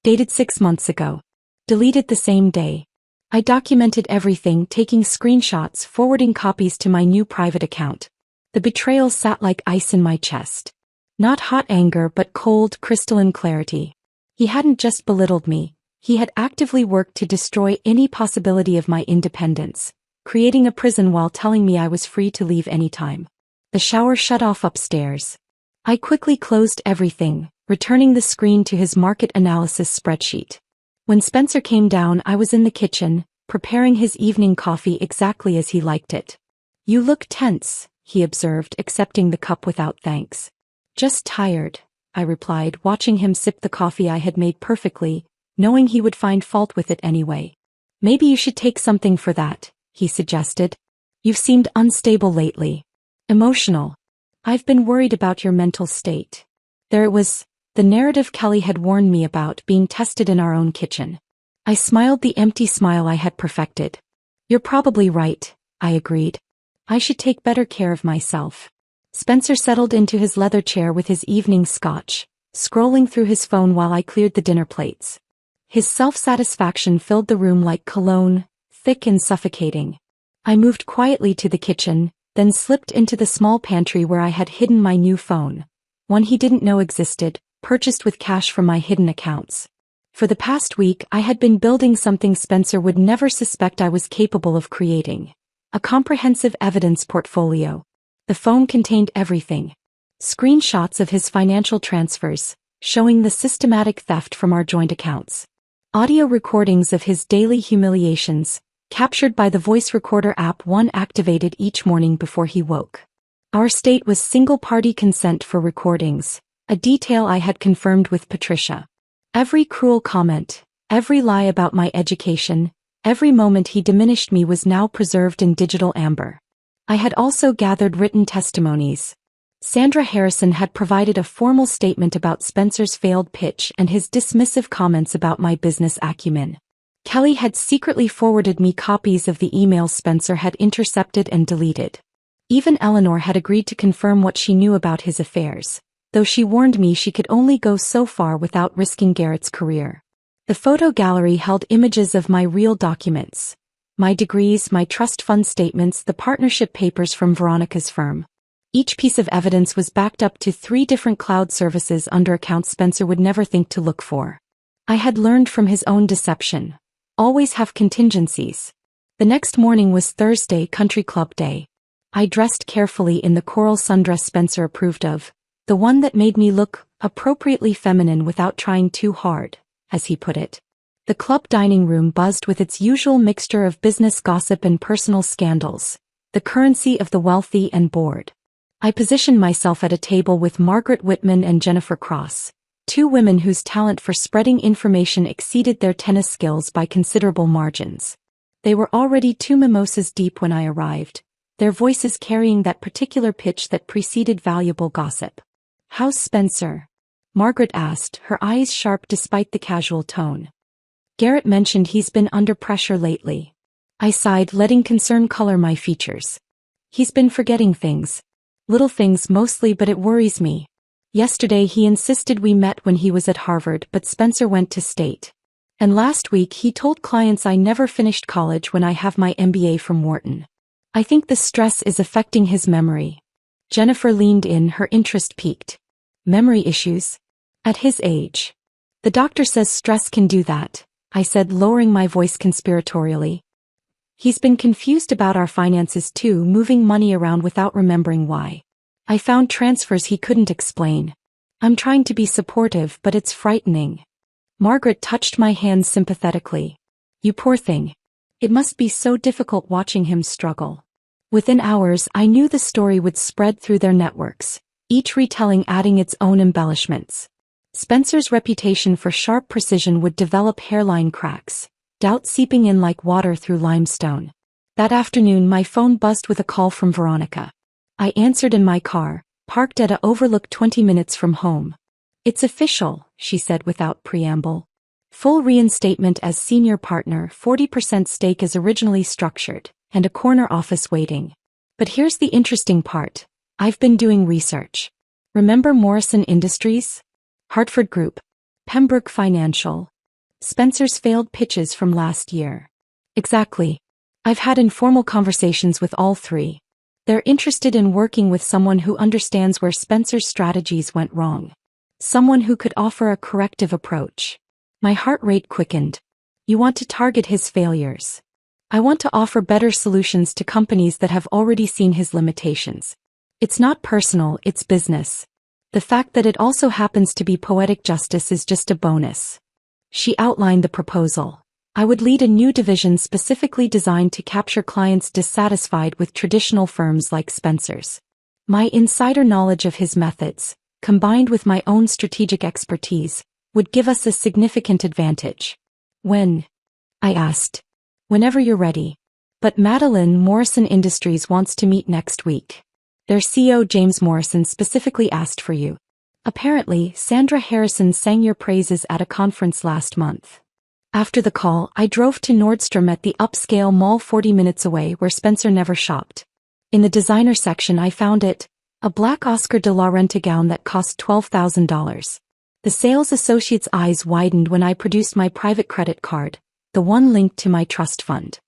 Dated 6 months ago. Deleted the same day. I documented everything, taking screenshots, forwarding copies to my new private account. The betrayal sat like ice in my chest. Not hot anger, but cold, crystalline clarity. He hadn't just belittled me, he had actively worked to destroy any possibility of my independence, creating a prison while telling me I was free to leave anytime. The shower shut off upstairs. I quickly closed everything, returning the screen to his market analysis spreadsheet. When Spencer came down, I was in the kitchen, preparing his evening coffee exactly as he liked it. "You look tense," he observed, accepting the cup without thanks. "Just tired," I replied, watching him sip the coffee I had made perfectly, knowing he would find fault with it anyway. "Maybe you should take something for that," he suggested. "You've seemed unstable lately. Emotional. I've been worried about your mental state." There it was, the narrative Kelly had warned me about, being tested in our own kitchen. I smiled, the empty smile I had perfected. "You're probably right," I agreed. "I should take better care of myself." Spencer settled into his leather chair with his evening scotch, scrolling through his phone while I cleared the dinner plates. His self-satisfaction filled the room like cologne, thick and suffocating. I moved quietly to the kitchen, then slipped into the small pantry where I had hidden my new phone, one he didn't know existed, purchased with cash from my hidden accounts. For the past week, I had been building something Spencer would never suspect I was capable of creating. A comprehensive evidence portfolio. The phone contained everything. Screenshots of his financial transfers, showing the systematic theft from our joint accounts. Audio recordings of his daily humiliations, captured by the voice recorder app one activated each morning before he woke. Our state was single-party consent for recordings, a detail I had confirmed with Patricia. Every cruel comment, every lie about my education, every moment he diminished me was now preserved in digital amber. I had also gathered written testimonies. Sandra Harrison had provided a formal statement about Spencer's failed pitch and his dismissive comments about my business acumen. Kelly had secretly forwarded me copies of the emails Spencer had intercepted and deleted. Even Eleanor had agreed to confirm what she knew about his affairs, though she warned me she could only go so far without risking Garrett's career. The photo gallery held images of my real documents. My degrees, my trust fund statements, the partnership papers from Veronica's firm. Each piece of evidence was backed up to 3 different cloud services under accounts Spencer would never think to look for. I had learned from his own deception. Always have contingencies. The next morning was Thursday, country club day. I dressed carefully in the coral sundress Spencer approved of, the one that made me look appropriately feminine without trying too hard, as he put it. The club dining room buzzed with its usual mixture of business gossip and personal scandals, the currency of the wealthy and bored. I positioned myself at a table with Margaret Whitman and Jennifer Cross, 2 women whose talent for spreading information exceeded their tennis skills by considerable margins. They were already 2 mimosas deep when I arrived, their voices carrying that particular pitch that preceded valuable gossip. "How's Spencer?" Margaret asked, her eyes sharp despite the casual tone. "Garrett mentioned he's been under pressure lately." I sighed, letting concern color my features. "He's been forgetting things. Little things mostly, but it worries me. Yesterday he insisted we met when he was at Harvard, but Spencer went to State. And last week he told clients I never finished college when I have my MBA from Wharton. I think the stress is affecting his memory." Jennifer leaned in, her interest piqued. "Memory issues? At his age?" "The doctor says stress can do that," I said, lowering my voice conspiratorially. "He's been confused about our finances too, moving money around without remembering why. I found transfers he couldn't explain. I'm trying to be supportive, but it's frightening." Margaret touched my hand sympathetically. "You poor thing. It must be so difficult watching him struggle." Within hours, I knew the story would spread through their networks, each retelling adding its own embellishments. Spencer's reputation for sharp precision would develop hairline cracks, doubt seeping in like water through limestone. That afternoon my phone buzzed with a call from Veronica. I answered in my car, parked at a overlook 20 minutes from home. "It's official," she said without preamble. "Full reinstatement as senior partner, 40% stake as originally structured, and a corner office waiting. But here's the interesting part. I've been doing research. Remember Morrison Industries? Hartford Group? Pembroke Financial? Spencer's failed pitches from last year. Exactly. I've had informal conversations with all 3. They're interested in working with someone who understands where Spencer's strategies went wrong. Someone who could offer a corrective approach." My heart rate quickened. "You want to target his failures." "I want to offer better solutions to companies that have already seen his limitations. It's not personal, it's business. The fact that it also happens to be poetic justice is just a bonus." She outlined the proposal. I would lead a new division specifically designed to capture clients dissatisfied with traditional firms like Spencer's. My insider knowledge of his methods, combined with my own strategic expertise, would give us a significant advantage. "When?" I asked. "Whenever you're ready. But Madeline, Morrison Industries wants to meet next week. Their CEO James Morrison specifically asked for you. Apparently, Sandra Harrison sang your praises at a conference last month." After the call, I drove to Nordstrom at the upscale mall 40 minutes away where Spencer never shopped. In the designer section I found it, a black Oscar de la Renta gown that cost $12,000. The sales associate's eyes widened when I produced my private credit card, the one linked to my trust fund.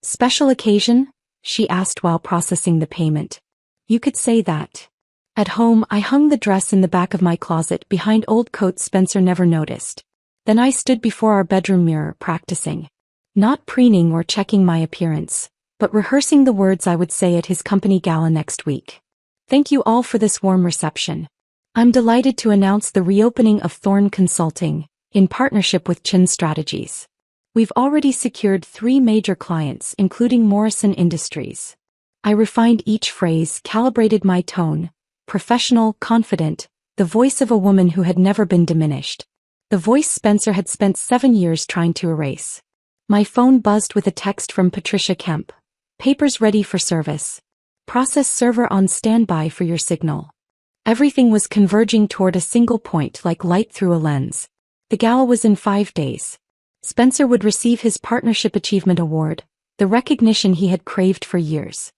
"Special occasion?" she asked while processing the payment. "You could say that." At home, I hung the dress in the back of my closet behind old coats Spencer never noticed. Then I stood before our bedroom mirror, practicing. Not preening or checking my appearance, but rehearsing the words I would say at his company gala next week. Thank you all for this warm reception. I'm delighted to announce the reopening of Thorn Consulting, in partnership with Chin Strategies. We've already secured 3 major clients, including Morrison Industries. I refined each phrase, calibrated my tone, professional, confident, the voice of a woman who had never been diminished. The voice Spencer had spent 7 years trying to erase. My phone buzzed with a text from Patricia Kemp. Papers ready for service. Process server on standby for your signal. Everything was converging toward a single point like light through a lens. The gala was in 5 days. Spencer would receive his Partnership Achievement Award, the recognition he had craved for years.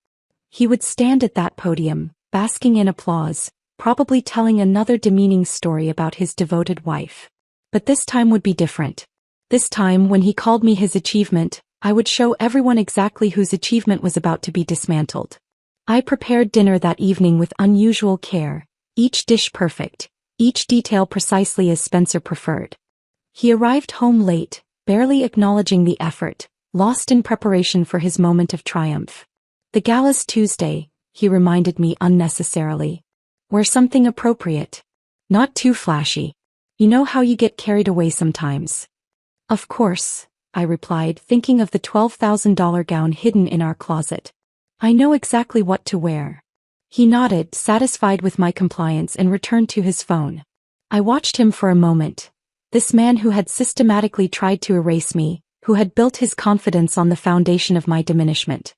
He would stand at that podium, basking in applause, probably telling another demeaning story about his devoted wife. But this time would be different. This time, when he called me his achievement, I would show everyone exactly whose achievement was about to be dismantled. I prepared dinner that evening with unusual care, each dish perfect, each detail precisely as Spencer preferred. He arrived home late, barely acknowledging the effort, lost in preparation for his moment of triumph. The gala's Tuesday, he reminded me unnecessarily. Wear something appropriate. Not too flashy. You know how you get carried away sometimes. Of course, I replied, thinking of the $12,000 gown hidden in our closet. I know exactly what to wear. He nodded, satisfied with my compliance, and returned to his phone. I watched him for a moment. This man who had systematically tried to erase me, who had built his confidence on the foundation of my diminishment.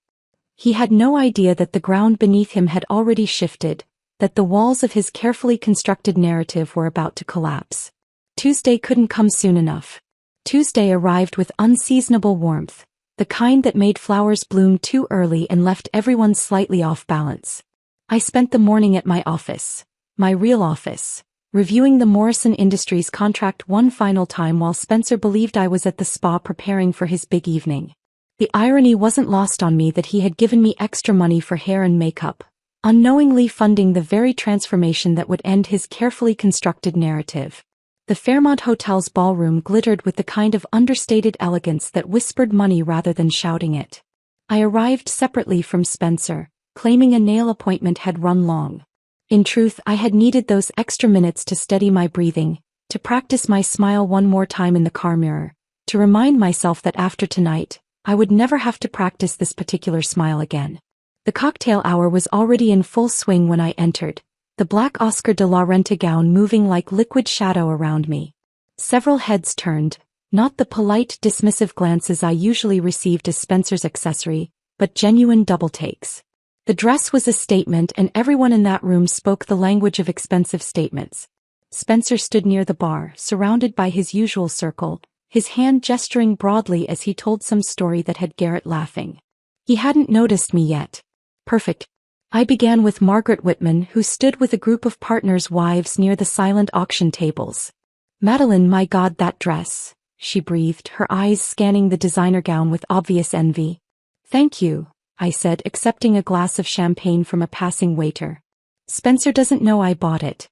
He had no idea that the ground beneath him had already shifted, that the walls of his carefully constructed narrative were about to collapse. Tuesday couldn't come soon enough. Tuesday arrived with unseasonable warmth, the kind that made flowers bloom too early and left everyone slightly off balance. I spent the morning at my office, my real office, reviewing the Morrison Industries contract one final time while Spencer believed I was at the spa preparing for his big evening. The irony wasn't lost on me that he had given me extra money for hair and makeup, unknowingly funding the very transformation that would end his carefully constructed narrative. The Fairmont Hotel's ballroom glittered with the kind of understated elegance that whispered money rather than shouting it. I arrived separately from Spencer, claiming a nail appointment had run long. In truth, I had needed those extra minutes to steady my breathing, to practice my smile one more time in the car mirror, to remind myself that after tonight, I would never have to practice this particular smile again. The cocktail hour was already in full swing when I entered, the black Oscar de la Renta gown moving like liquid shadow around me. Several heads turned, not the polite, dismissive glances I usually received as Spencer's accessory, but genuine double takes. The dress was a statement, and everyone in that room spoke the language of expensive statements. Spencer stood near the bar, surrounded by his usual circle, his hand gesturing broadly as he told some story that had Garrett laughing. He hadn't noticed me yet. Perfect. I began with Margaret Whitman, who stood with a group of partners' wives near the silent auction tables. "Madeline, my God, that dress," she breathed, her eyes scanning the designer gown with obvious envy. "Thank you," I said, accepting a glass of champagne from a passing waiter. "Spencer doesn't know I bought it.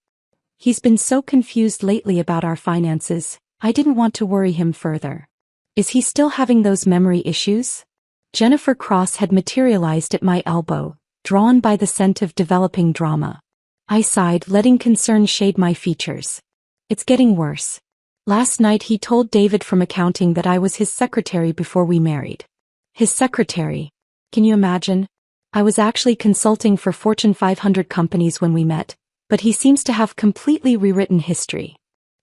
He's been so confused lately about our finances, I didn't want to worry him further." "Is he still having those memory issues?" Jennifer Cross had materialized at my elbow, drawn by the scent of developing drama. I sighed, letting concern shade my features. "It's getting worse. Last night he told David from accounting that I was his secretary before we married." His secretary. Can you imagine? I was actually consulting for Fortune 500 companies when we met, but he seems to have completely rewritten history.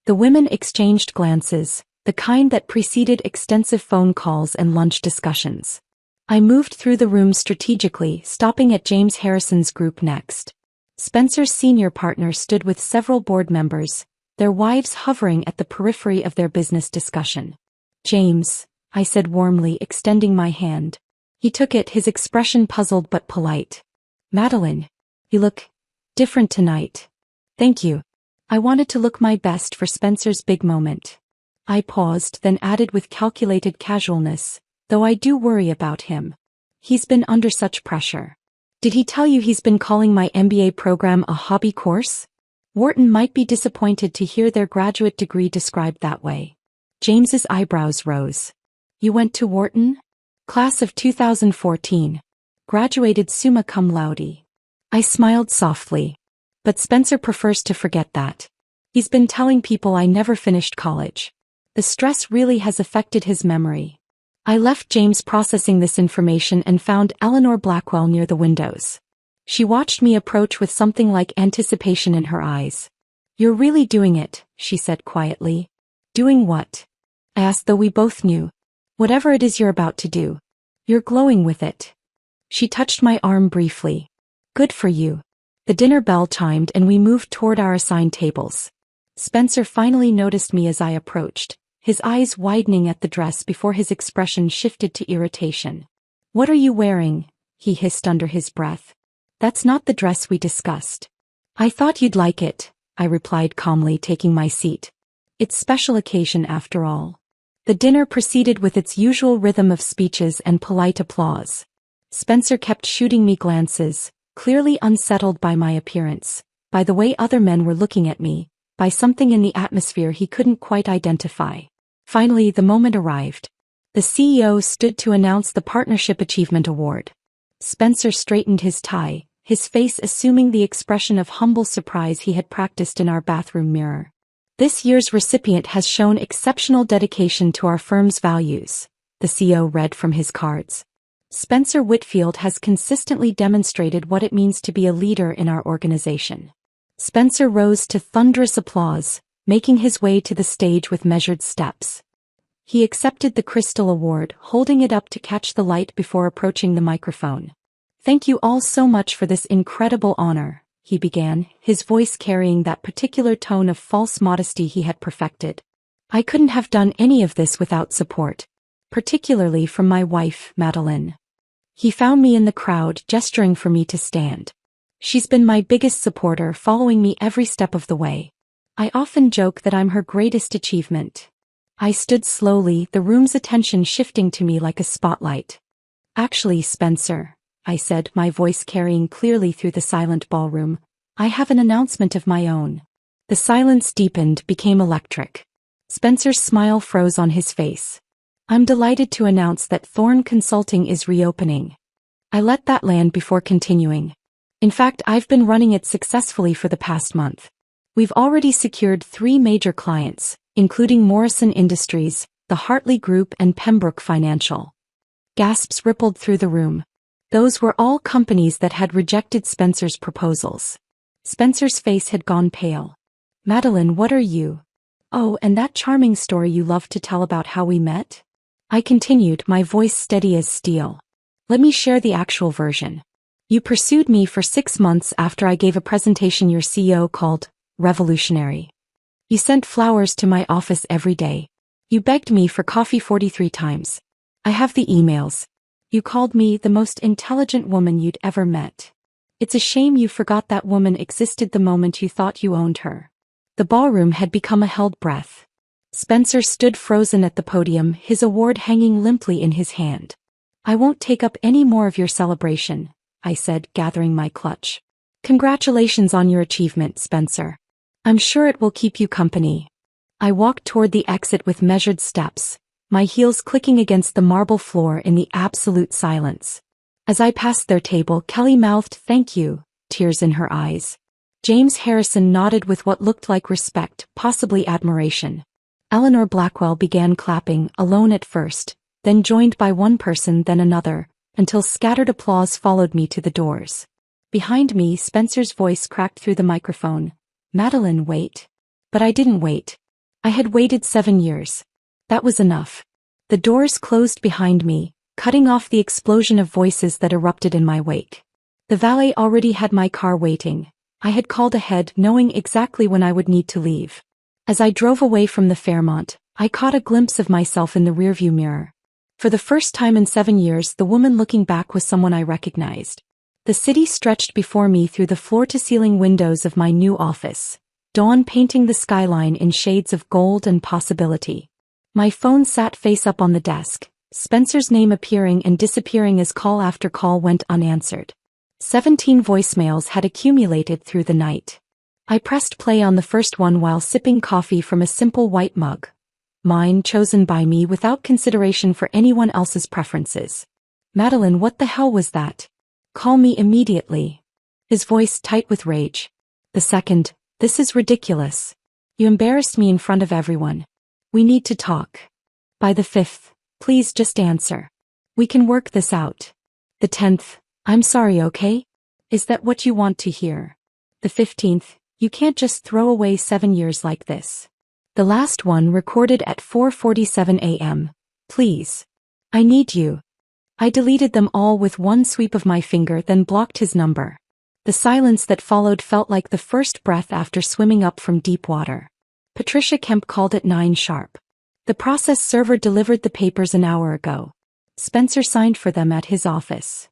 The women exchanged glances, the kind that preceded extensive phone calls and lunch discussions. I moved through the room strategically, stopping at James Harrison's group next. Spencer's senior partner stood with several board members, their wives hovering at the periphery of their business discussion. "James," I said warmly, extending my hand. He took it, his expression puzzled but polite. "Madeline, you look different tonight." "Thank you. I wanted to look my best for Spencer's big moment." I paused, then added with calculated casualness, "Though I do worry about him. He's been under such pressure." "Did he tell you he's been calling my MBA program a hobby course?" Wharton might be disappointed to hear their graduate degree described that way. James's eyebrows rose. You went to Wharton? Class of 2014. Graduated summa cum laude. I smiled softly. But Spencer prefers to forget that. He's been telling people I never finished college. The stress really has affected his memory. I left James processing this information and found Eleanor Blackwell near the windows. She watched me approach with something like anticipation in her eyes. You're really doing it, she said quietly. Doing what? I asked, though we both knew. Whatever it is you're about to do. You're glowing with it. She touched my arm briefly. Good for you. The dinner bell chimed and we moved toward our assigned tables. Spencer finally noticed me as I approached, his eyes widening at the dress before his expression shifted to irritation. What are you wearing? He hissed under his breath. That's not the dress we discussed. I thought you'd like it, I replied calmly, taking my seat. It's special occasion after all. The dinner proceeded with its usual rhythm of speeches and polite applause. Spencer kept shooting me glances, clearly unsettled by my appearance, by the way other men were looking at me, by something in the atmosphere he couldn't quite identify. Finally, the moment arrived. The CEO stood to announce the Partnership Achievement Award. Spencer straightened his tie, his face assuming the expression of humble surprise he had practiced in our bathroom mirror. This year's recipient has shown exceptional dedication to our firm's values, the CEO read from his cards. Spencer Whitfield has consistently demonstrated what it means to be a leader in our organization. Spencer rose to thunderous applause, making his way to the stage with measured steps. He accepted the Crystal Award, holding it up to catch the light before approaching the microphone. Thank you all so much for this incredible honor, he began, his voice carrying that particular tone of false modesty he had perfected. I couldn't have done any of this without support, particularly from my wife, Madeline. He found me in the crowd, gesturing for me to stand. She's been my biggest supporter, following me every step of the way. I often joke that I'm her greatest achievement. I stood slowly, the room's attention shifting to me like a spotlight. Actually, Spencer, I said, my voice carrying clearly through the silent ballroom, I have an announcement of my own. The silence deepened, became electric. Spencer's smile froze on his face. I'm delighted to announce that Thorne Consulting is reopening. I let that land before continuing. In fact, I've been running it successfully for the past month. We've already secured 3 major clients, including Morrison Industries, the Hartley Group and Pembroke Financial. Gasps rippled through the room. Those were all companies that had rejected Spencer's proposals. Spencer's face had gone pale. Madeline, what are you? Oh, and that charming story you love to tell about how we met? I continued, my voice steady as steel. Let me share the actual version. You pursued me for 6 months after I gave a presentation your CEO called revolutionary. You sent flowers to my office every day. You begged me for coffee 43 times. I have the emails. You called me the most intelligent woman you'd ever met. It's a shame you forgot that woman existed the moment you thought you owned her. The ballroom had become a held breath. Spencer stood frozen at the podium, his award hanging limply in his hand. I won't take up any more of your celebration, I said, gathering my clutch. Congratulations on your achievement, Spencer. I'm sure it will keep you company. I walked toward the exit with measured steps, my heels clicking against the marble floor in the absolute silence. As I passed their table, Kelly mouthed thank you, tears in her eyes. James Harrison nodded with what looked like respect, possibly admiration. Eleanor Blackwell began clapping, alone at first, then joined by one person, then another, until scattered applause followed me to the doors. Behind me, Spencer's voice cracked through the microphone. Madeline, wait. But I didn't wait. I had waited 7 years. That was enough. The doors closed behind me, cutting off the explosion of voices that erupted in my wake. The valet already had my car waiting. I had called ahead, knowing exactly when I would need to leave. As I drove away from the Fairmont, I caught a glimpse of myself in the rearview mirror. For the first time in 7 years, the woman looking back was someone I recognized. The city stretched before me through the floor-to-ceiling windows of my new office, dawn painting the skyline in shades of gold and possibility. My phone sat face up on the desk, Spencer's name appearing and disappearing as call after call went unanswered. 17 voicemails had accumulated through the night. I pressed play on the first one while sipping coffee from a simple white mug. Mine chosen by me without consideration for anyone else's preferences. Madeline, what the hell was that? Call me immediately. His voice tight with rage. The second, this is ridiculous. You embarrassed me in front of everyone. We need to talk. By the 5th, please just answer. We can work this out. The 10th, I'm sorry, okay? Is that what you want to hear? The 15th, you can't just throw away 7 years like this. The last one recorded at 4:47 a.m. Please. I need you. I deleted them all with one sweep of my finger, then blocked his number. The silence that followed felt like the first breath after swimming up from deep water. Patricia Kemp called at 9 sharp. The process server delivered the papers an hour ago. Spencer signed for them at his office.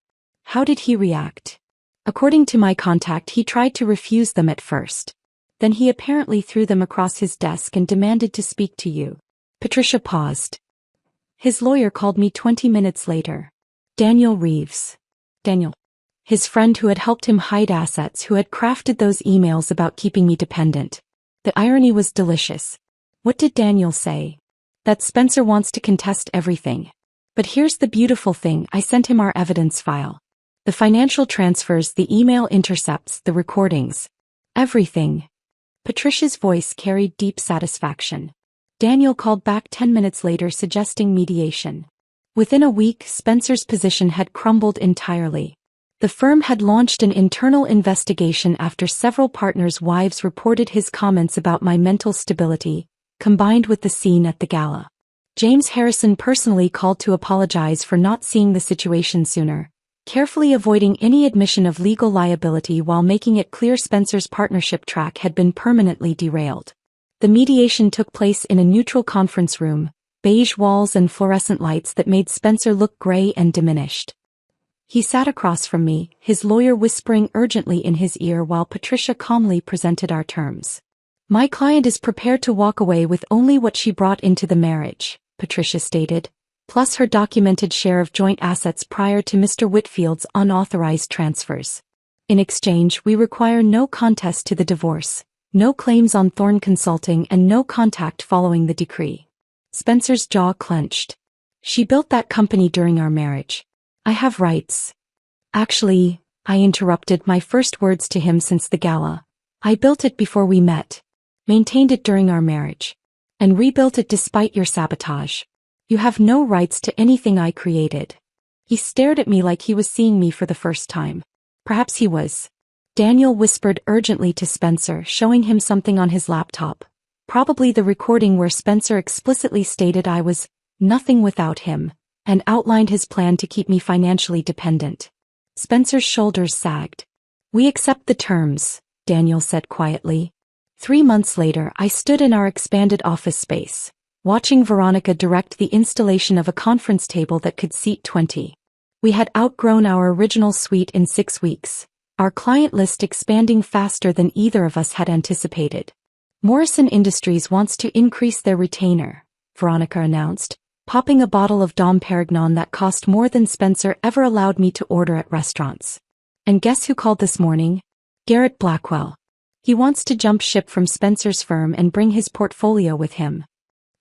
How did he react? According to my contact, he tried to refuse them at first. Then he apparently threw them across his desk and demanded to speak to you. Patricia paused. His lawyer called me 20 minutes later. Daniel Reeves. Daniel. His friend who had helped him hide assets, who had crafted those emails about keeping me dependent. The irony was delicious. What did Daniel say? That Spencer wants to contest everything. But here's the beautiful thing, I sent him our evidence file. The financial transfers, the email intercepts, the recordings. Everything. Patricia's voice carried deep satisfaction. Daniel called back 10 minutes later suggesting mediation. Within a week, Spencer's position had crumbled entirely. The firm had launched an internal investigation after several partners' wives reported his comments about my mental stability, combined with the scene at the gala. James Harrison personally called to apologize for not seeing the situation sooner, carefully avoiding any admission of legal liability while making it clear Spencer's partnership track had been permanently derailed. The mediation took place in a neutral conference room, beige walls and fluorescent lights that made Spencer look gray and diminished. He sat across from me, his lawyer whispering urgently in his ear while Patricia calmly presented our terms. My client is prepared to walk away with only what she brought into the marriage, Patricia stated, plus her documented share of joint assets prior to Mr. Whitfield's unauthorized transfers. In exchange, we require no contest to the divorce, no claims on Thorne Consulting, and no contact following the decree. Spencer's jaw clenched. She built that company during our marriage. I have rights. Actually, I interrupted, my first words to him since the gala. I built it before we met, maintained it during our marriage, and rebuilt it despite your sabotage. You have no rights to anything I created. He stared at me like he was seeing me for the first time. Perhaps he was. Daniel whispered urgently to Spencer, showing him something on his laptop. Probably the recording where Spencer explicitly stated I was nothing without him, and outlined his plan to keep me financially dependent. Spencer's shoulders sagged. We accept the terms, Daniel said quietly. 3 months later, I stood in our expanded office space, watching Veronica direct the installation of a conference table that could seat 20. We had outgrown our original suite in 6 weeks, our client list expanding faster than either of us had anticipated. Morrison Industries wants to increase their retainer, Veronica announced, popping a bottle of Dom Perignon that cost more than Spencer ever allowed me to order at restaurants. And guess who called this morning? Garrett Blackwell. He wants to jump ship from Spencer's firm and bring his portfolio with him.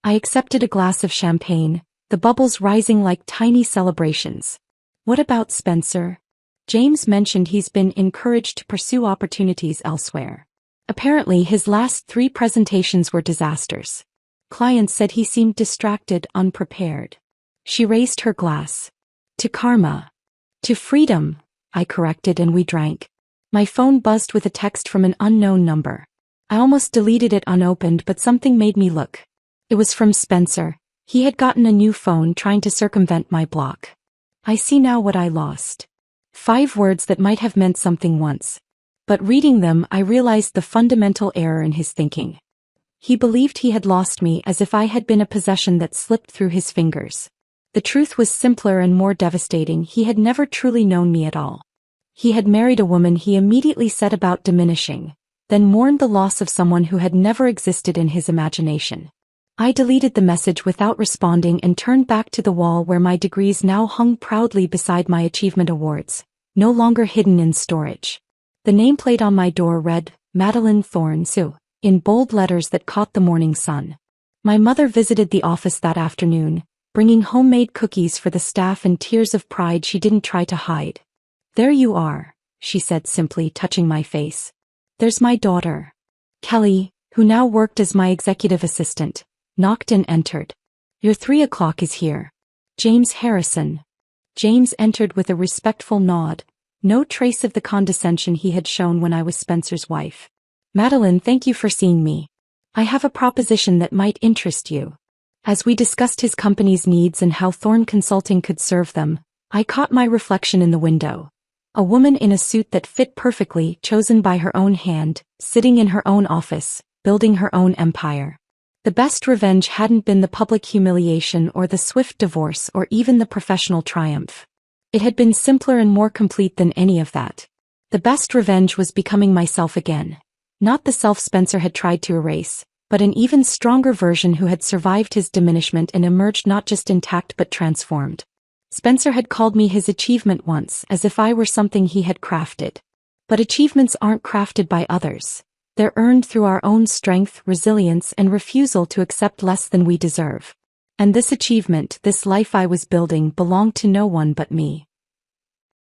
I accepted a glass of champagne, the bubbles rising like tiny celebrations. What about Spencer? James mentioned he's been encouraged to pursue opportunities elsewhere. Apparently his last 3 presentations were disasters. Clients said he seemed distracted, unprepared. She raised her glass. To karma. To freedom, I corrected, and we drank. My phone buzzed with a text from an unknown number. I almost deleted it unopened, but something made me look. It was from Spencer. He had gotten a new phone trying to circumvent my block. I see now what I lost. 5 words that might have meant something once. But reading them, I realized the fundamental error in his thinking. He believed he had lost me as if I had been a possession that slipped through his fingers. The truth was simpler and more devastating. He had never truly known me at all. He had married a woman he immediately set about diminishing, then mourned the loss of someone who had never existed in his imagination. I deleted the message without responding and turned back to the wall where my degrees now hung proudly beside my achievement awards, no longer hidden in storage. The nameplate on my door read, Madeline Thorne Sue, in bold letters that caught the morning sun. My mother visited the office that afternoon, bringing homemade cookies for the staff and tears of pride she didn't try to hide. "There you are," she said simply, touching my face. "There's my daughter." Kelly, who now worked as my executive assistant, knocked and entered. "Your 3 o'clock is here. James Harrison." James entered with a respectful nod, no trace of the condescension he had shown when I was Spencer's wife. "Madeline, thank you for seeing me. I have a proposition that might interest you." As we discussed his company's needs and how Thorne Consulting could serve them, I caught my reflection in the window. A woman in a suit that fit perfectly, chosen by her own hand, sitting in her own office, building her own empire. The best revenge hadn't been the public humiliation or the swift divorce or even the professional triumph. It had been simpler and more complete than any of that. The best revenge was becoming myself again. Not the self Spencer had tried to erase, but an even stronger version who had survived his diminishment and emerged not just intact but transformed. Spencer had called me his achievement once, as if I were something he had crafted. But achievements aren't crafted by others. They're earned through our own strength, resilience, and refusal to accept less than we deserve. And this achievement, this life I was building, belonged to no one but me.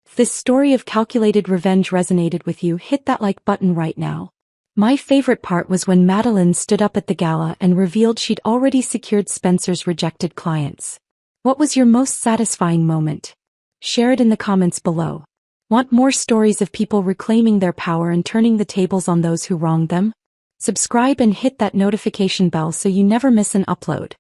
If this story of calculated revenge resonated with you, hit that like button right now. My favorite part was when Madeline stood up at the gala and revealed she'd already secured Spencer's rejected clients. What was your most satisfying moment? Share it in the comments below. Want more stories of people reclaiming their power and turning the tables on those who wronged them? Subscribe and hit that notification bell so you never miss an upload.